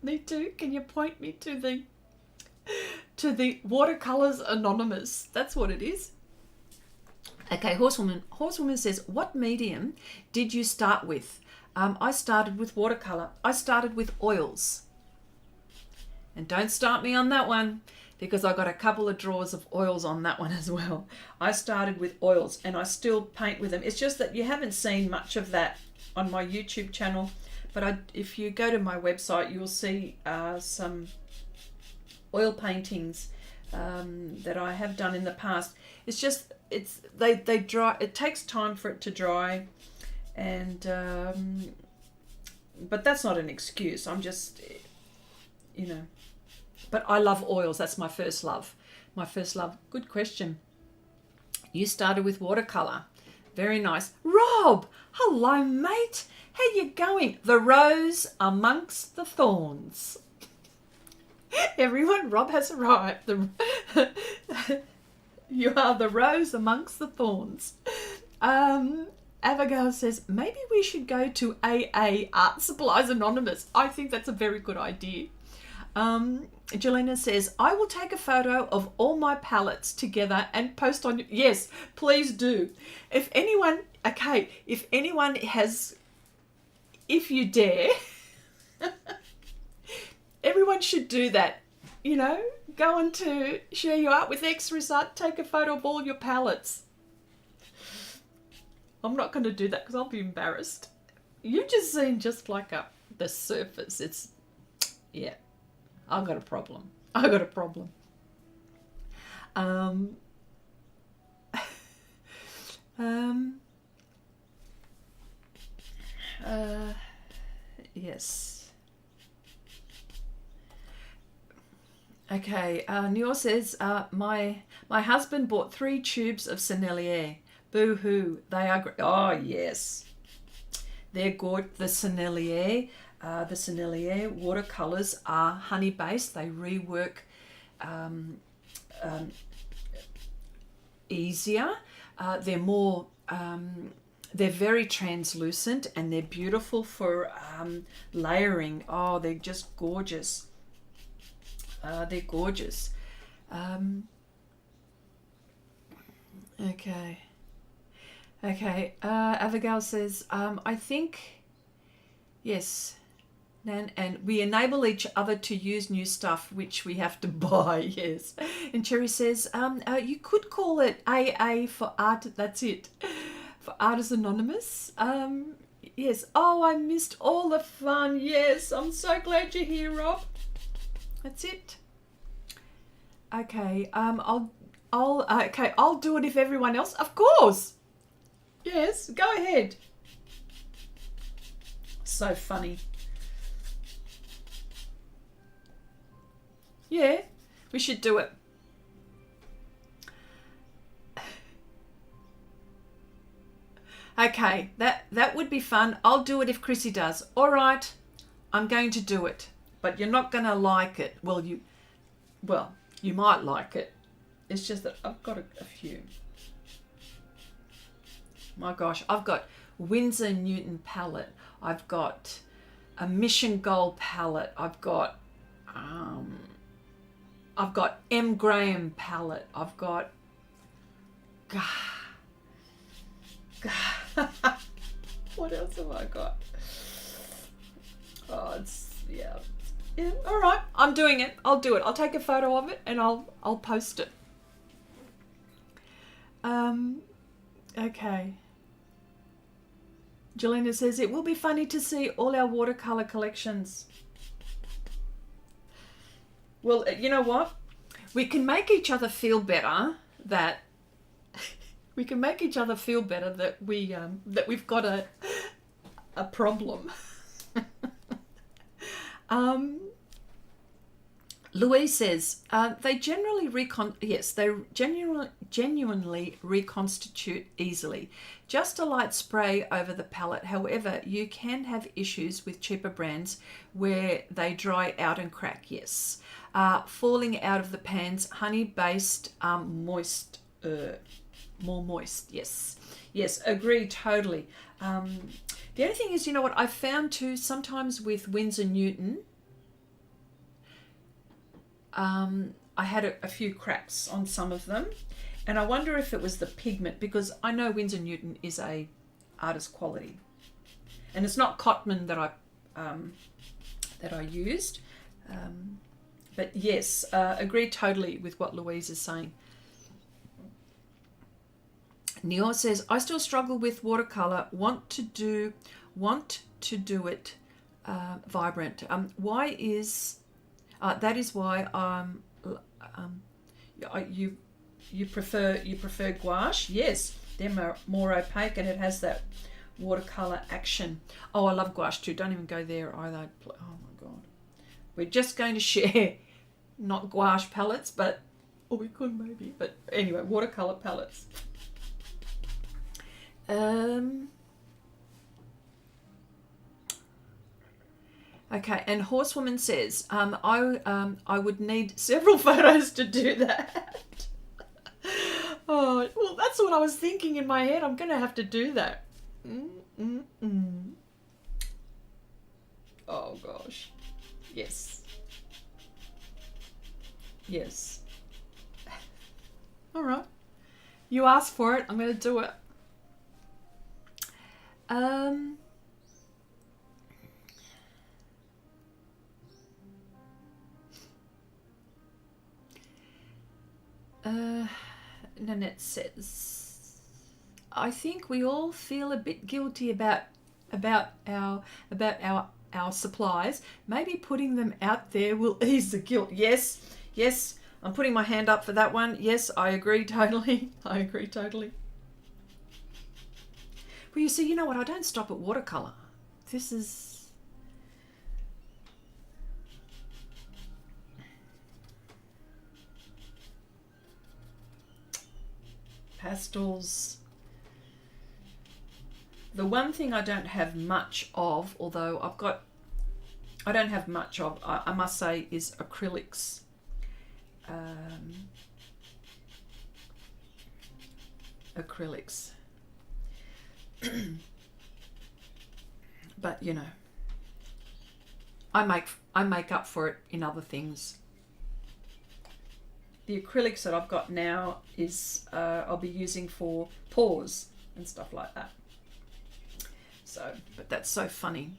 Me too. Can you point me to the Watercolors Anonymous? That's what it is. Okay, Horsewoman says, what medium did you start with? I started with watercolor. I started with oils. And don't start me on that one, because I got a couple of drawers of oils on that one as well. I started with oils and I still paint with them. It's just that you haven't seen much of that on my YouTube channel. But if you go to my website, you'll see some oil paintings that I have done in the past. It's just they dry. It takes time for it to dry, and but that's not an excuse. I'm just, you know. But I love oils. That's my first love. Good question. You started with watercolor. Very nice. Rob, hello, mate. How you going? The rose amongst the thorns. Everyone, Rob has arrived. You are the rose amongst the thorns. Abigail says, maybe we should go to AA, Art Supplies Anonymous. I think that's a very good idea. Jelena says, I will take a photo of all my palettes together and post on. Yes, please do. If anyone has, if you dare, everyone should do that. You know, go on to Share Your Art with Xrissart, take a photo of all your palettes. I'm not going to do that because I'll be embarrassed. You've just seen just like the surface. It's, yeah, I've got a problem. Yes. Okay, Nior says, my husband bought 3 tubes of Sennelier. Boo-hoo, they are great. Oh, yes. They're good. The Sennelier watercolors are honey-based. They rework easier. They're more... they're very translucent and they're beautiful for layering. Oh, they're just gorgeous. They're gorgeous. Okay. Abigail says, I think, yes, Nan, and we enable each other to use new stuff which we have to buy. Yes. And Cherry says, you could call it AA for art. That's it. For Artists Anonymous. Yes. Oh, I missed all the fun. Yes. I'm so glad you're here, Rob. That's it. Okay. Okay, I'll do it if everyone else, of course. Yes, go ahead. So funny. Yeah, we should do it. Okay, that would be fun. I'll do it if Chrissy does. All right, I'm going to do it, but you're not going to like it. Well, you might like it. It's just that I've got a few. My gosh, I've got Winsor Newton palette. I've got a Mission Gold palette. I've got M. Graham palette. I've got what else have I got? Oh, yeah. All right, I'm doing it. I'll do it. I'll take a photo of it and I'll post it. Okay. Jelena says it will be funny to see all our watercolor collections. Well, you know what? We can make each other feel better that we've got a problem. Louise says they generally genuinely reconstitute easily. Just a light spray over the palette. However, you can have issues with cheaper brands where they dry out and crack. Yes, falling out of the pans. Honey-based, more moist. Yes, agree totally. The only thing is, you know what I found too, sometimes with Winsor Newton, I had a few cracks on some of them, and I wonder if it was the pigment, because I know Winsor Newton is a artist quality, and it's not Cotman that I used, but yes, agree totally with what Louise is saying. Neil says, I still struggle with watercolor. Want to do it vibrant. That is why you prefer gouache. Yes, they're more opaque and it has that watercolor action. Oh, I love gouache too. Don't even go there either. Oh my god, we're just going to share not gouache palettes, but we could maybe. But anyway, watercolor palettes. Okay, and Horsewoman says, I would need several photos to do that. Oh, well, that's what I was thinking in my head. I'm going to have to do that. Oh, gosh. Yes. Yes. All right. You asked for it. I'm going to do it. Nanette says, I think we all feel a bit guilty about our supplies. Maybe putting them out there will ease the guilt. Yes, I'm putting my hand up for that one. Yes, I agree totally. Well, you see, you know what? I don't stop at watercolor. This is... Pastels. The one thing I don't have much of, although I don't have much of, I must say, is acrylics. Acrylics. But you know, I make up for it in other things. The acrylics that I've got now is I'll be using for paws and stuff like that. So, but that's so funny.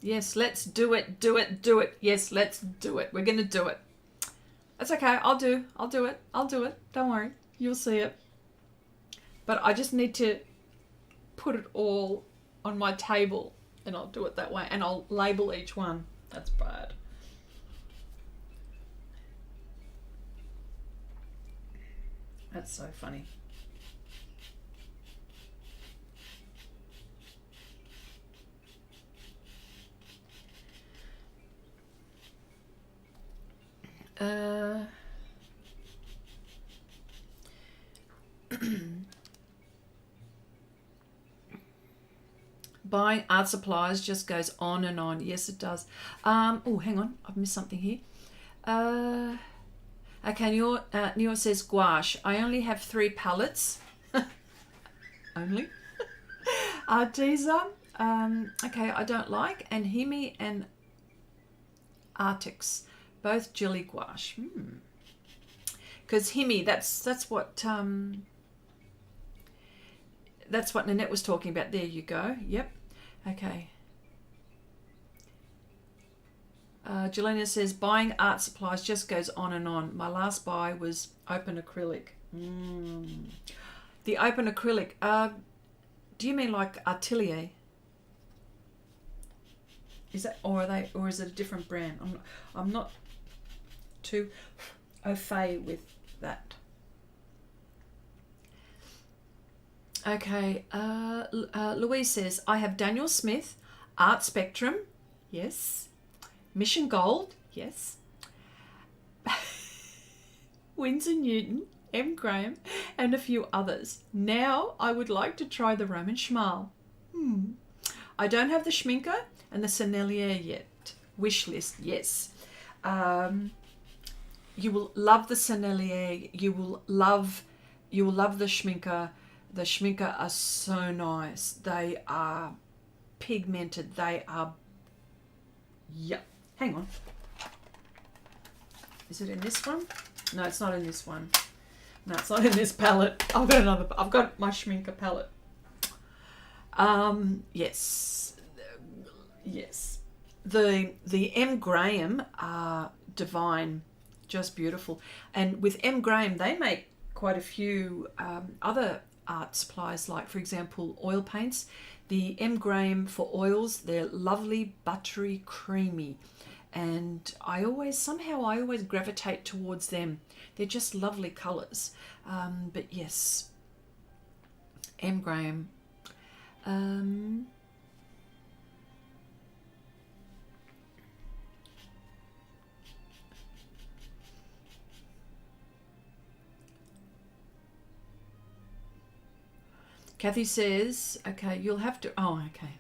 Yes, let's do it. Yes, let's do it. We're going to do it. That's okay. I'll do it. I'll do it. Don't worry. You'll see it. But I just need to put it all on my table, and I'll do it that way, and I'll label each one. That's bad. That's so funny. Buying art supplies just goes on and on. Yes, it does. Oh, hang on. I've missed something here. Okay, Neil says gouache. I only have 3 palettes. Only? Arteza. Okay, I don't like. And Hemi and Artix. Both jelly gouache. Because Hemi, that's what Nanette was talking about. There you go. Yep. Okay. Jelena says, buying art supplies just goes on and on. My last buy was open acrylic. The open acrylic. Do you mean like Atelier? Is that, or is it a different brand? I'm not too au fait with that. Okay, Louise says, I have Daniel Smith, Art Spectrum, yes. Mission Gold, yes. Winsor Newton, M. Graham, and a few others. Now I would like to try the Roman Schmal. I don't have the Schminker and the Sennelier yet. Wish list, yes. You will love the Sennelier. You will love the Schminker. The Schminker are so nice. They are pigmented. They are, yeah. Hang on. Is it in this one? No, it's not in this one. No, it's not in this palette. I've got my Schminker palette. Yes. Yes. The M. Graham are divine. Just beautiful. And with M. Graham, they make quite a few other art supplies, like, for example, oil paints. The M. Graham for oils, they're lovely, buttery, creamy. And I always gravitate towards them. They're just lovely colours. But yes, M. Graham. Kathy says, okay, you'll have to, oh, okay.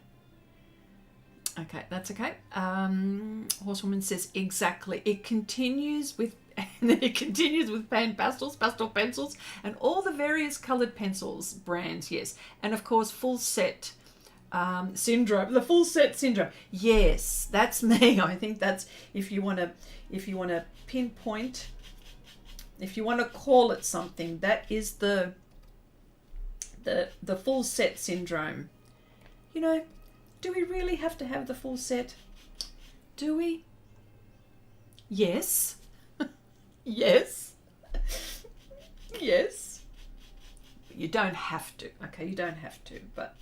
Okay, that's okay. Horsewoman says, exactly. It continues with, and then it continues with PanPastels, pastel pencils, and all the various coloured pencils brands, yes. And of course, full set syndrome, the full set syndrome. Yes, that's me. I think that's, if you want to pinpoint, if you want to call it something, that is the full set syndrome. You know, do we really have to have the full set? Do we? Yes. Yes. Yes. But you don't have to. Okay, you don't have to, but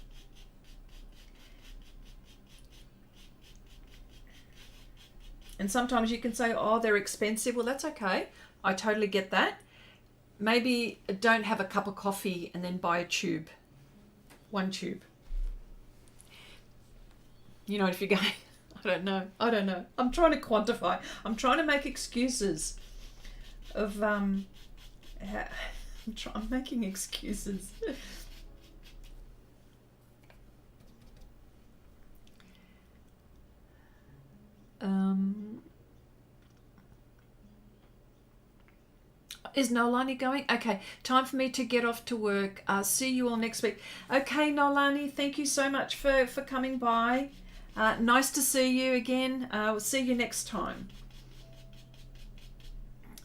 and sometimes you can say, oh, they're expensive. Well, that's okay. I totally get that. Maybe don't have a cup of coffee and then buy a tube. One tube. You know, if you're going, I don't know. I'm trying to quantify. I'm trying to make excuses of, I'm making excuses. Is Nolani going? Okay, time for me to get off to work. See you all next week. Okay, Nolani, thank you so much for coming by. Nice to see you again. We'll see you next time.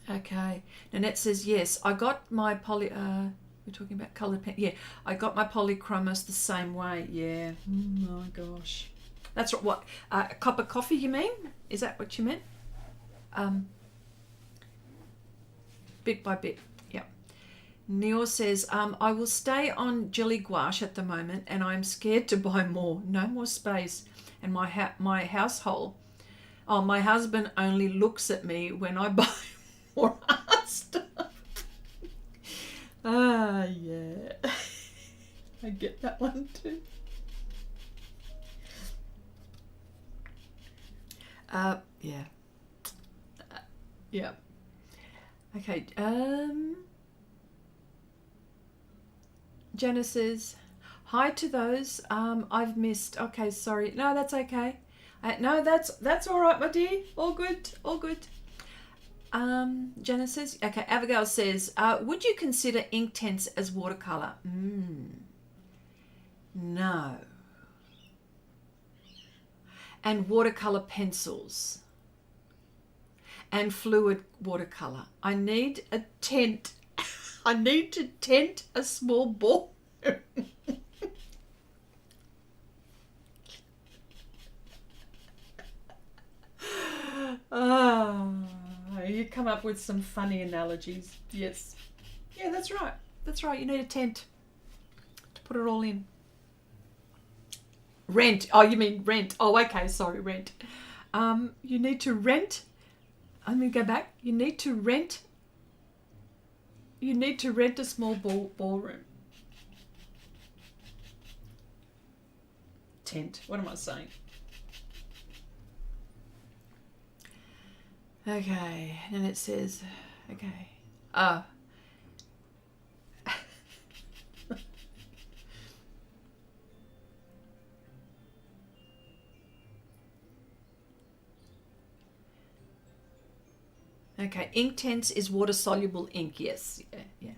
Okay, Nanette says, yes, I got my we're talking about coloured pen. Yeah, I got my polychromos the same way. Yeah, oh my gosh. That's what, a cup of coffee you mean? Is that what you meant? bit by bit. Yeah. Neil says, I will stay on jelly gouache at the moment, and I'm scared to buy more. No more space. And my household, my husband only looks at me when I buy more art stuff. Ah, yeah. I get that one too. Yeah. Yeah. Okay. Jenna says, hi to those I've missed. Okay, sorry. No, that's okay. No, that's all right, my dear. All good. All good. Jenna says, okay. Abigail says, would you consider ink tints as watercolor? No. And watercolor pencils and fluid watercolor. I need a tent. I need to tent a small ball. You come up with some funny analogies. Yes. Yeah, that's right. That's right. You need a tent to put it all in. Rent. Oh, you mean rent. Oh, okay. Sorry, rent. You need to rent. Let me go back. You need to rent a small ballroom. Tent. What am I saying? Okay. And it says, okay. Okay, ink tints is water-soluble ink. Yes, yeah.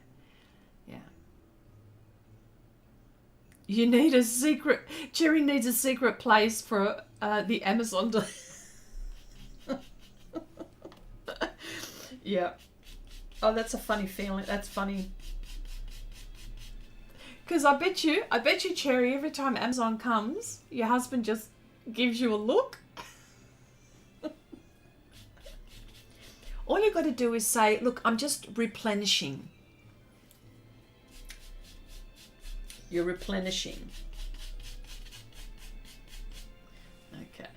You need a secret. Jerry needs a secret place for the Amazon. Yeah. Oh, that's a funny feeling. That's funny. Because I bet you, Cherry, every time Amazon comes, your husband just gives you a look. All you got to do is say, look, I'm just replenishing. You're replenishing. Okay.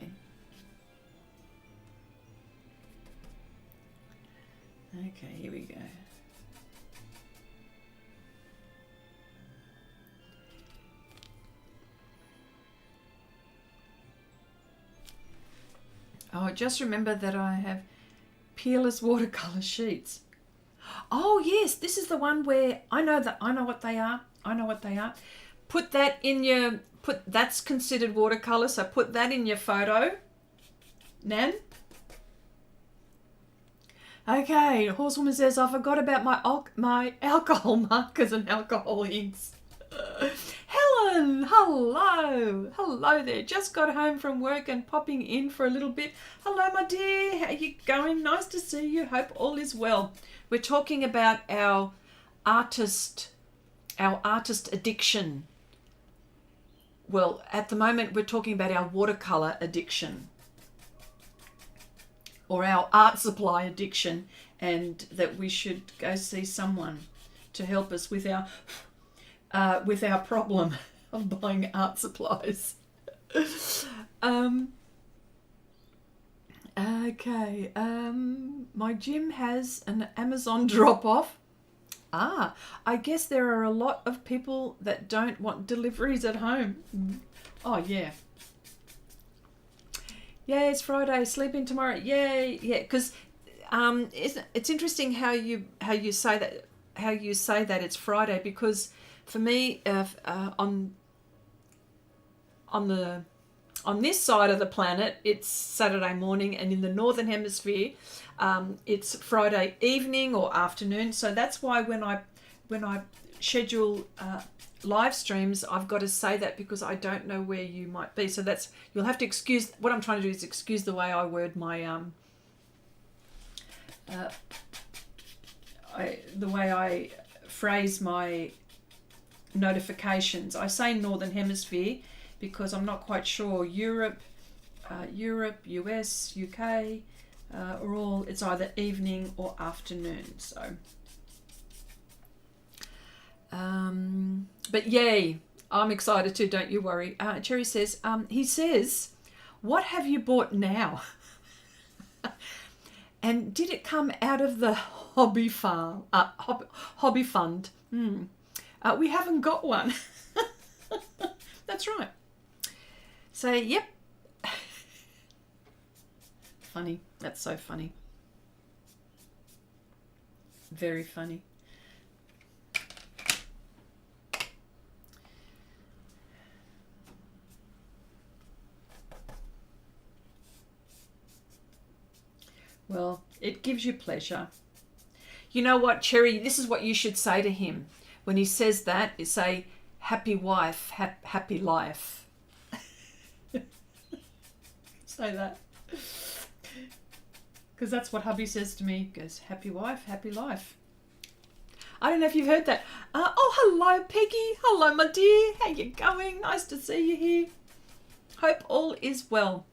Okay, here we go. Oh, just remember that I have peerless watercolor sheets. Oh yes, this is the one where I know what they are. Put that in your that's considered watercolor, so put that in your photo. Nan. Okay, Horsewoman says, I forgot about my alcohol markers and alcohol inks. Helen, hello there. Just got home from work and popping in for a little bit. Hello, my dear. How are you going? Nice to see you. Hope all is well. We're talking about our artist addiction. Well, at the moment, we're talking about our watercolor addiction, or our art supply addiction, and that we should go see someone to help us with our problem of buying art supplies. Okay. My gym has an Amazon drop-off. I guess there are a lot of people that don't want deliveries at home. Oh, yeah. Yeah, it's Friday. Sleeping tomorrow. Yay. Yeah, because it's interesting how you say that it's Friday, because for me, on this side of the planet, it's Saturday morning, and in the Northern Hemisphere, it's Friday evening or afternoon. So that's why when I schedule live streams, I've got to say that, because I don't know where you might be. So you'll have to excuse. What I'm trying to do is excuse the way I word my the way I phrase my notifications. I say Northern Hemisphere because I'm not quite sure. Europe, US, UK, are all, it's either evening or afternoon. So But yay, I'm excited too, don't you worry. Cherry says, he says, what have you bought now? And did it come out of the hobby fund? We haven't got one. That's right. So, yep. Funny. That's so funny. Very funny. Well, it gives you pleasure. You know what, Cherry? This is what you should say to him. When he says that, you say, happy wife, happy life. Say that. Because that's what hubby says to me. He goes, happy wife, happy life. I don't know if you've heard that. Oh, hello, Peggy. Hello, my dear. How you going? Nice to see you here. Hope all is well.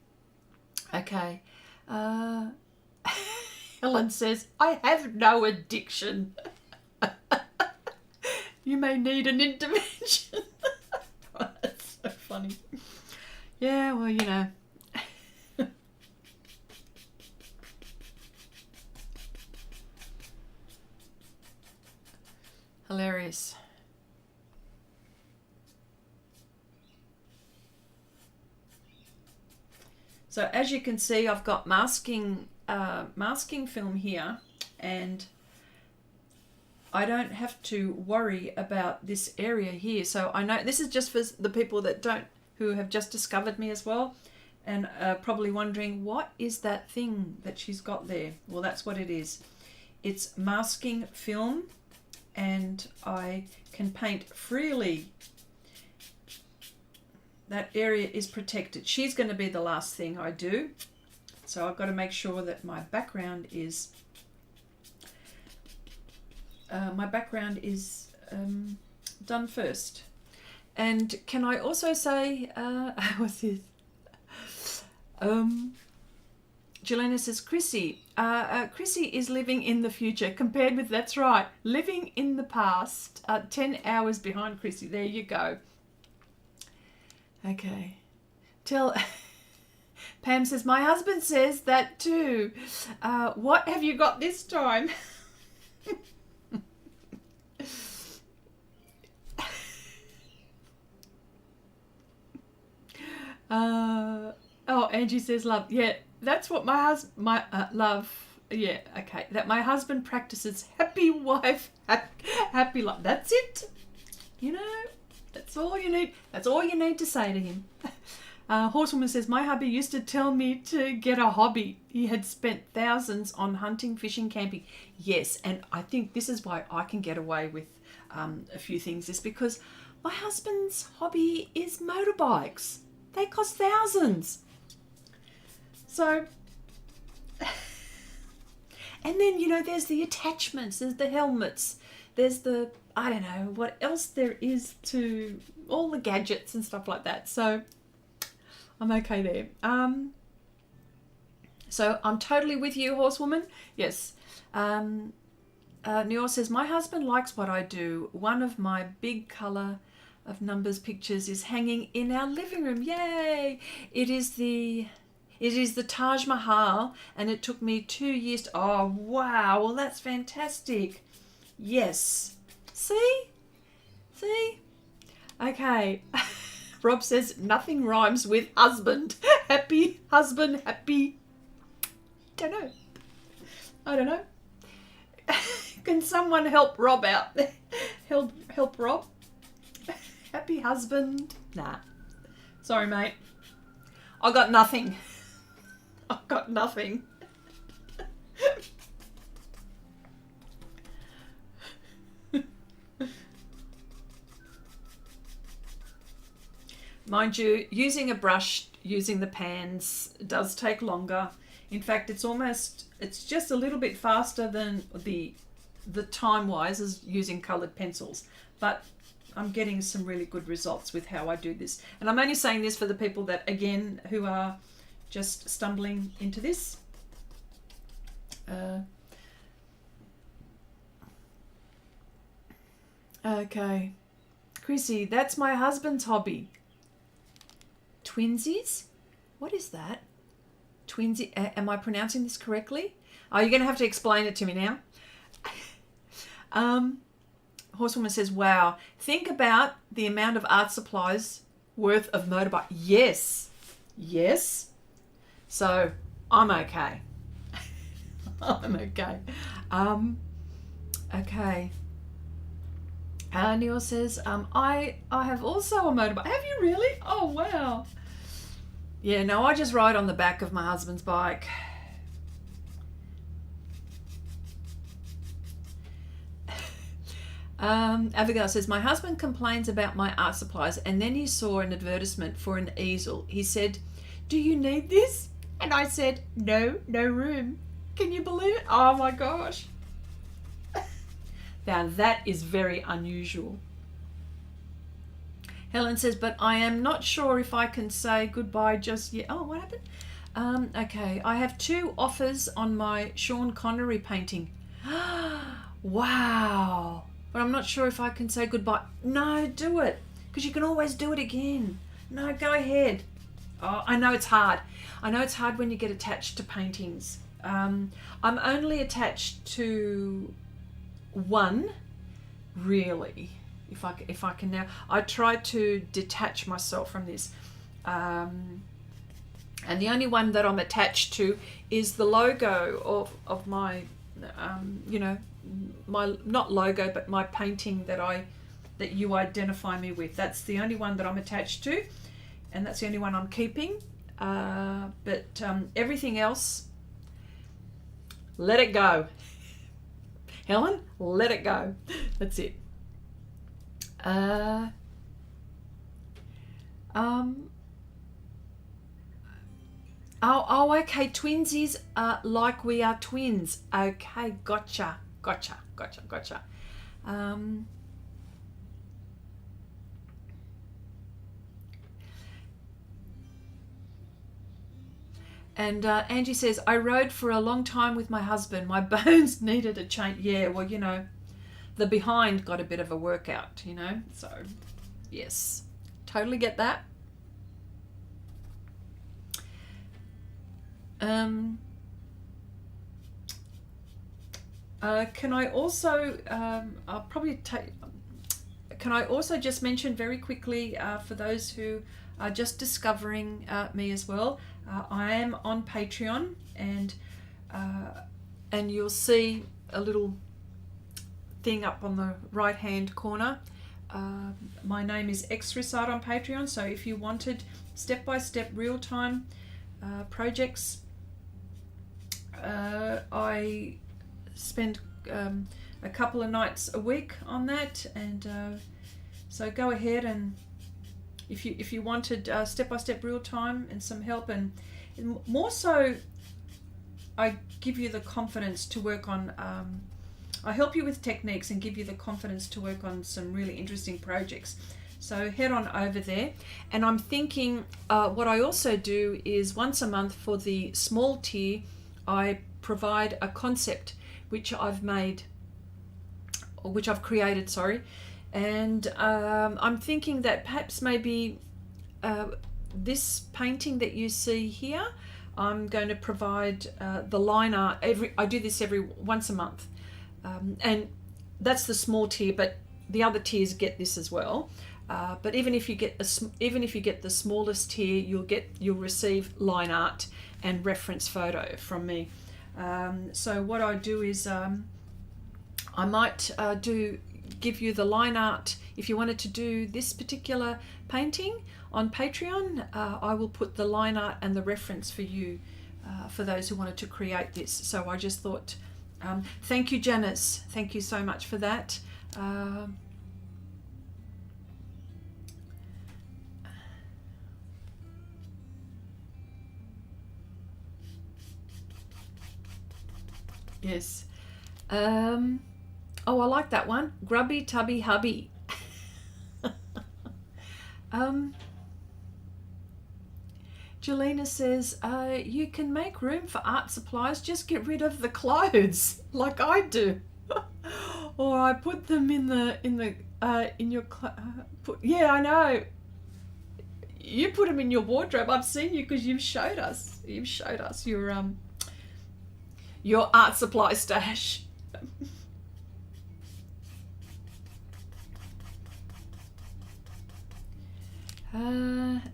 Okay. Helen says, I have no addiction. You may need an intervention. That's so funny. Yeah, well, you know. Hilarious. So as you can see, I've got masking film here, and I don't have to worry about this area here. So I know this is just for the people that who have just discovered me as well, and probably wondering, what is that thing that she's got there? Well, that's what it is. It's masking film, and I can paint freely. That area is protected. She's going to be the last thing I do. So I've got to make sure that my background is done first. And can I also say, what's this? Jelena says, Chrissy is living in the future compared with, that's right, living in the past. 10 hours behind Chrissy. There you go. Okay. Pam says, my husband says that too. What have you got this time? Oh, Angie says, love. Yeah, that's what love. Yeah, okay. That my husband practices happy wife, happy life. That's it. You know, that's all you need. That's all you need to say to him. Horsewoman says, my hubby used to tell me to get a hobby. He had spent thousands on hunting, fishing, camping. Yes, and I think this is why I can get away with a few things, is because my husband's hobby is motorbikes. They cost thousands. So, and then, you know, there's the attachments, there's the helmets, there's the, I don't know, what else there is to all the gadgets and stuff like that. So, I'm okay there. So I'm totally with you, Horsewoman. Yes. Neil says, my husband likes what I do. One of my big colour of numbers pictures is hanging in our living room. Yay! It is the Taj Mahal, and it took me 2 years to, oh wow, well that's fantastic. Yes. See? Okay. Rob says, nothing rhymes with husband. Happy husband, happy. I don't know. Can someone help Rob out there? Help Rob? Happy husband. Nah. Sorry, mate. I got nothing. I've got nothing. Mind you, using a brush, using the pans does take longer. In fact, it's just a little bit faster than the time-wise as using coloured pencils. But I'm getting some really good results with how I do this. And I'm only saying this for the people that, again, who are just stumbling into this. Okay. Chrissy, that's my husband's hobby. Twinsies? What is that? Twinsie, am I pronouncing this correctly? Oh, you're going to have to explain it to me now. Horsewoman says, wow, think about the amount of art supplies worth of motorbike. Yes. Yes. So I'm okay. I'm okay. Okay. Neil says, I have also a motorbike. Have you really? Oh, wow. Yeah, no, I just ride on the back of my husband's bike. Abigail says, my husband complains about my art supplies and then he saw an advertisement for an easel. He said, do you need this? And I said, no room. Can you believe it? Oh my gosh. Now that is very unusual. Helen says, but I am not sure if I can say goodbye just yet. Oh, what happened? Okay, I have 2 offers on my Sean Connery painting. Wow. But I'm not sure if I can say goodbye. No, do it. Because you can always do it again. No, go ahead. Oh, I know it's hard. I know it's hard when you get attached to paintings. I'm only attached to 1, really. If I can now. I try to detach myself from this. And the only one that I'm attached to is the logo of my, you know, my, not logo, but my painting that you identify me with. That's the only one that I'm attached to, and that's the only one I'm keeping. But everything else, let it go. Helen, let it go. That's it. Oh, okay, twinsies, like we are twins. Okay, gotcha. And Angie says, I rode for a long time with my husband. My bones needed a change. Yeah, well, you know, the behind got a bit of a workout, you know. So, yes, totally get that. Can I also, can I also just mention very quickly for those who are just discovering me as well, I am on Patreon, and you'll see a little thing up on the right hand corner. My name is Xrissart on Patreon, so if you wanted step-by-step real-time projects, I spend a couple of nights a week on that, and so go ahead, and if you wanted step-by-step real time and some help, and more so, I give you the confidence to work on, I help you with techniques and give you the confidence to work on some really interesting projects. So head on over there. And I'm thinking what I also do is once a month for the small tier, I provide a concept which I've made, or which I've created, sorry. And I'm thinking that perhaps maybe this painting that you see here, I'm going to provide the line art. I do this once a month. And that's the small tier, but the other tiers get this as well. But even if you get the smallest tier, you'll receive line art and reference photo from me. So what I do is I might give you the line art. If you wanted to do this particular painting on Patreon, I will put the line art and the reference for you, for those who wanted to create this. So I just thought, thank you, Janice. Thank you so much for that. Yes. Oh, I like that one. Grubby Tubby Hubby. Jelena says, you can make room for art supplies, just get rid of the clothes like I do. Or I put them in the in your yeah, I know. You put them in your wardrobe. I've seen you because you've showed us. You've showed us your art supply stash.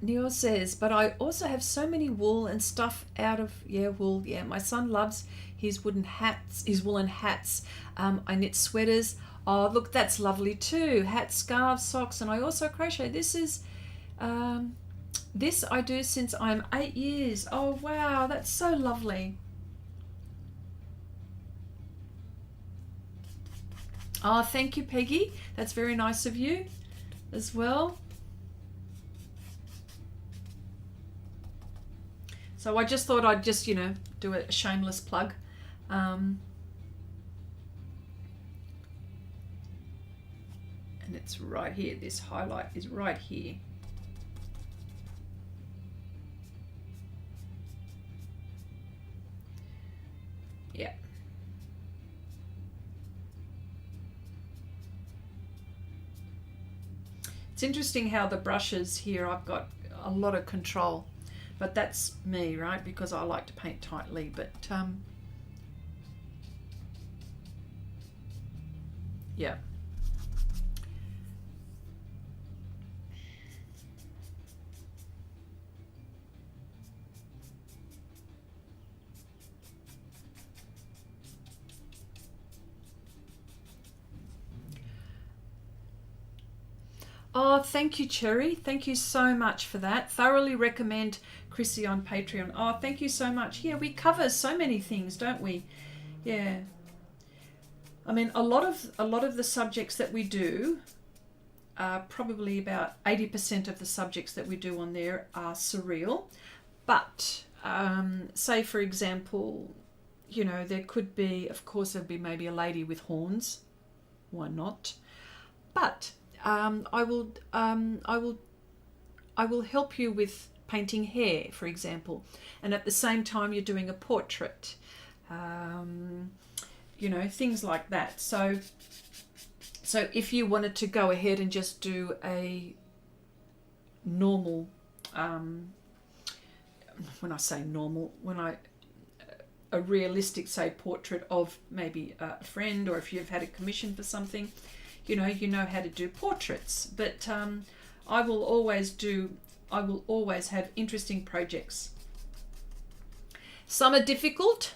Neil says, but I also have so many wool and stuff out of wool. Yeah, my son loves his woolen hats. I knit sweaters. Oh, look, that's lovely too. Hats, scarves, socks, and I also crochet. This I do since I'm 8 years. Oh wow, that's so lovely. Oh, thank you, Peggy. That's very nice of you as well. So I just thought I'd just, do a shameless plug. And it's right here. This highlight is right here. Yeah. It's interesting how the brushes here, I've got a lot of control. But that's me, right? Because I like to paint tightly. But yeah. Oh, thank you, Cherry. Thank you so much for that. Thoroughly recommend Chrissy on Patreon. Oh, thank you so much. Yeah, we cover so many things, don't we? Yeah. I mean, a lot of the subjects that we do, probably about 80% of the subjects that we do on there are surreal. But say, for example, there could be, of course, there'd be maybe a lady with horns. Why not? But I will help you with painting hair, for example, and at the same time you're doing a portrait, things like that. So if you wanted to go ahead and just do a normal, when I say normal, a realistic, say, portrait of maybe a friend, or if you've had a commission for something, you know how to do portraits. But I will always have interesting projects. Some are difficult,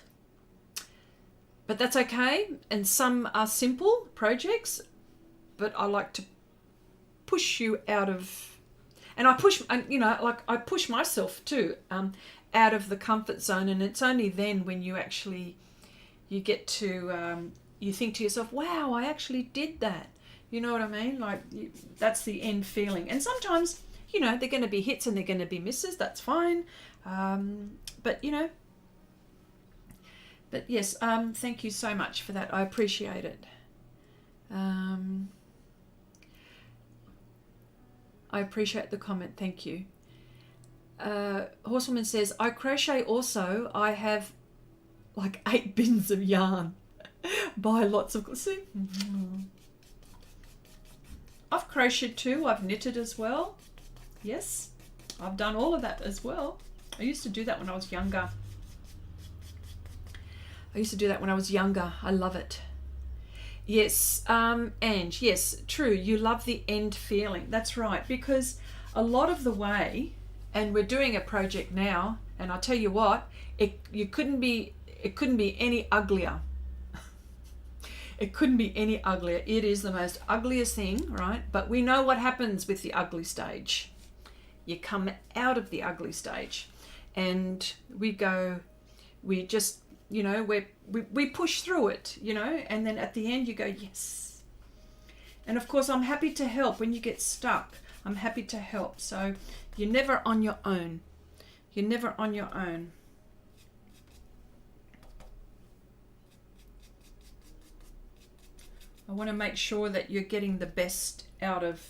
but that's okay, and some are simple projects, but I like to push you out of, and I push myself too, out of the comfort zone. And it's only then when you get to you think to yourself, wow, I actually did that. You know what I mean? Like, that's the end feeling. And sometimes, they're going to be hits and they're going to be misses. That's fine. But yes, thank you so much for that. I appreciate it. I appreciate the comment. Thank you. Horsewoman says, I crochet also. I have like 8 bins of yarn. Buy lots of... See? I've crocheted too. I've knitted as well. Yes, I've done all of that as well. I used to do that when I was younger. I love it. Yes, Ange, yes, true. You love the end feeling. That's right, because a lot of the way, and we're doing a project now, and I tell you what, it couldn't be any uglier. It couldn't be any uglier. It is the most ugliest thing, right? But we know what happens with the ugly stage. You come out of the ugly stage, and we just, we push through it, and then at the end you go, yes. And of course, I'm happy to help when you get stuck. I'm happy to help. So you're never on your own. You're never on your own. I want to make sure that you're getting the best out of,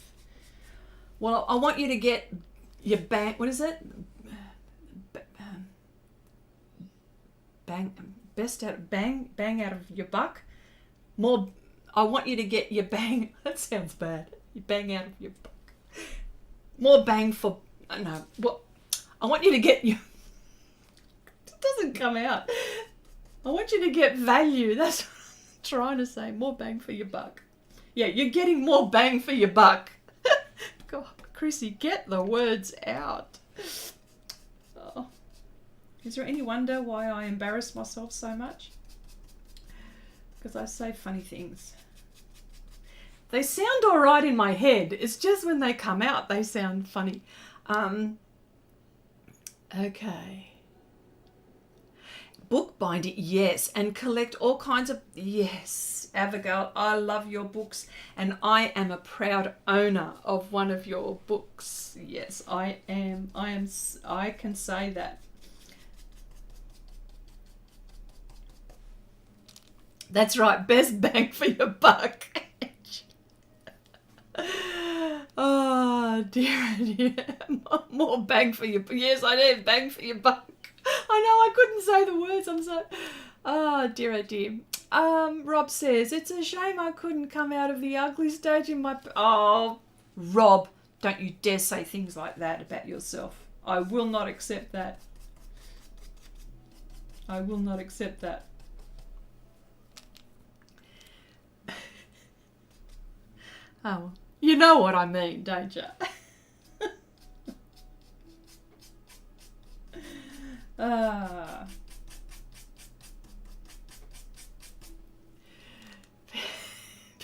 well, I want you to get your bang, what is it? Bang out of your buck. More, I want you to get your bang. That sounds bad. You bang out of your buck. More bang for, no, what? I want you to get your, it doesn't come out. I want you to get value. That's what I'm trying to say. More bang for your buck. Yeah, you're getting more bang for your buck. God, Chrissy, get the words out. Oh. Is there any wonder why I embarrass myself so much? Because I say funny things. They sound all right in my head. It's just when they come out, they sound funny. Okay. Bookbinding, yes. And collect all kinds of, yes. Abigail, I love your books. And I am a proud owner of one of your books. Yes, I am. I can say that. That's right. Best bang for your buck. Oh, dear, dear. More bang for your buck. Yes, I did. Bang for your buck. I know, I couldn't say the words. I'm so... Oh, dear, oh, dear. Rob says, it's a shame I couldn't come out of the ugly stage in my... Oh, Rob, don't you dare say things like that about yourself. I will not accept that. I will not accept that. Oh, you know what I mean, don't you?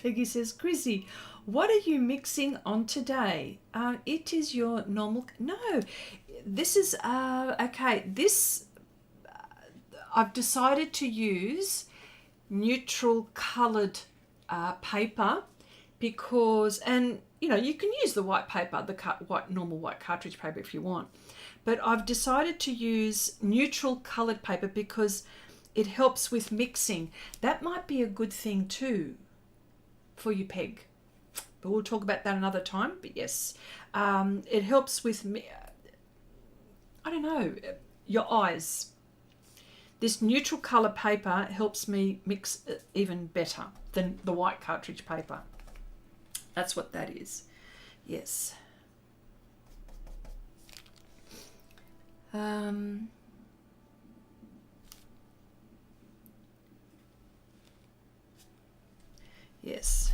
Peggy says, Chrissy, what are you mixing on today? It is your normal... No, this is... okay, this... I've decided to use neutral coloured paper because... And, you know, you can use the white paper, the normal white cartridge paper if you want. But I've decided to use neutral coloured paper because it helps with mixing. That might be a good thing too for you, Peg. But we'll talk about that another time. But yes, it helps with, I don't know, your eyes. This neutral colour paper helps me mix even better than the white cartridge paper. That's what that is. Yes. Yes.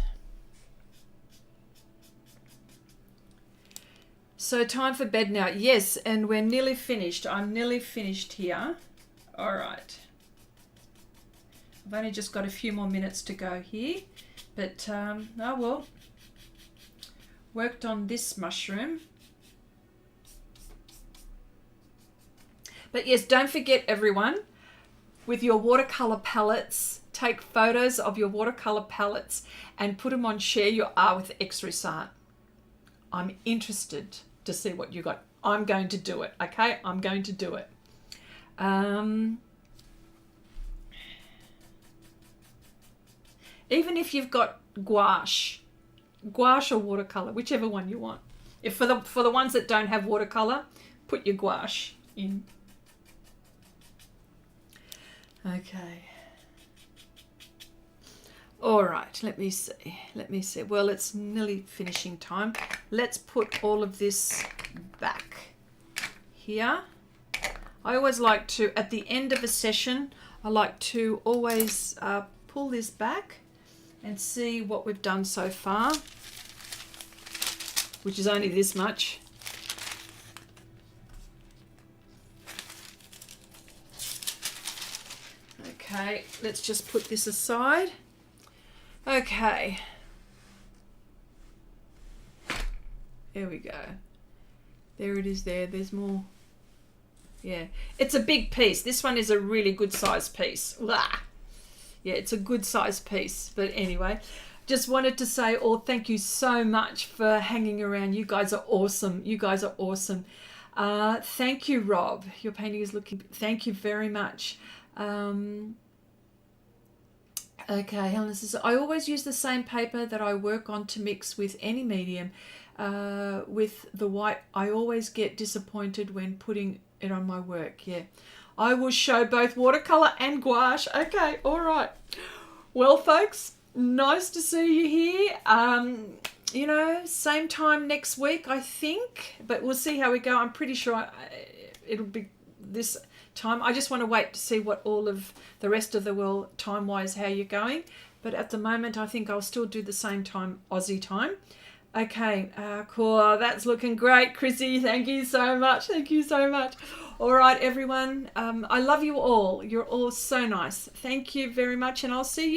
So time for bed now. Yes, and we're nearly finished. I'm nearly finished here. All right. I've only just got a few more minutes to go here, but oh well. Worked on this mushroom. But yes, don't forget everyone, with your watercolor palettes, take photos of your watercolor palettes and put them on Share Your Art with Xrissart. I'm interested to see what you got. I'm going to do it, okay? I'm going to do it. Even if you've got gouache or watercolor, whichever one you want. If for the ones that don't have watercolor, put your gouache in. Okay. All right, let me see. Well, it's nearly finishing time. Let's put all of this back here. I always like to, at the end of a session, I like to always pull this back and see what we've done so far, which is only this much. Okay, let's just put this aside. Okay. There we go. There it is there. There's more. Yeah. It's a big piece. This one is a really good size piece. Blah. Yeah, it's a good size piece. But anyway, just wanted to say, thank you so much for hanging around. You guys are awesome. You guys are awesome. Thank you, Rob. Your painting is looking... Thank you very much. Okay, Helen says, I always use the same paper that I work on to mix with any medium. With the white, I always get disappointed when putting it on my work. Yeah, I will show both watercolor and gouache. Okay, all right. Well, folks, Nice to see you here. You know, same time next week, I think, but we'll see how we go. I'm pretty sure it'll be this time. I just want to wait to see what all of the rest of the world time-wise, how you're going. But at the moment, I think I'll still do the same time, Aussie time. Okay, cool. That's looking great, Chrissy. Thank you so much. Thank you so much. All right, everyone. I love you all. You're all so nice. Thank you very much, and I'll see you.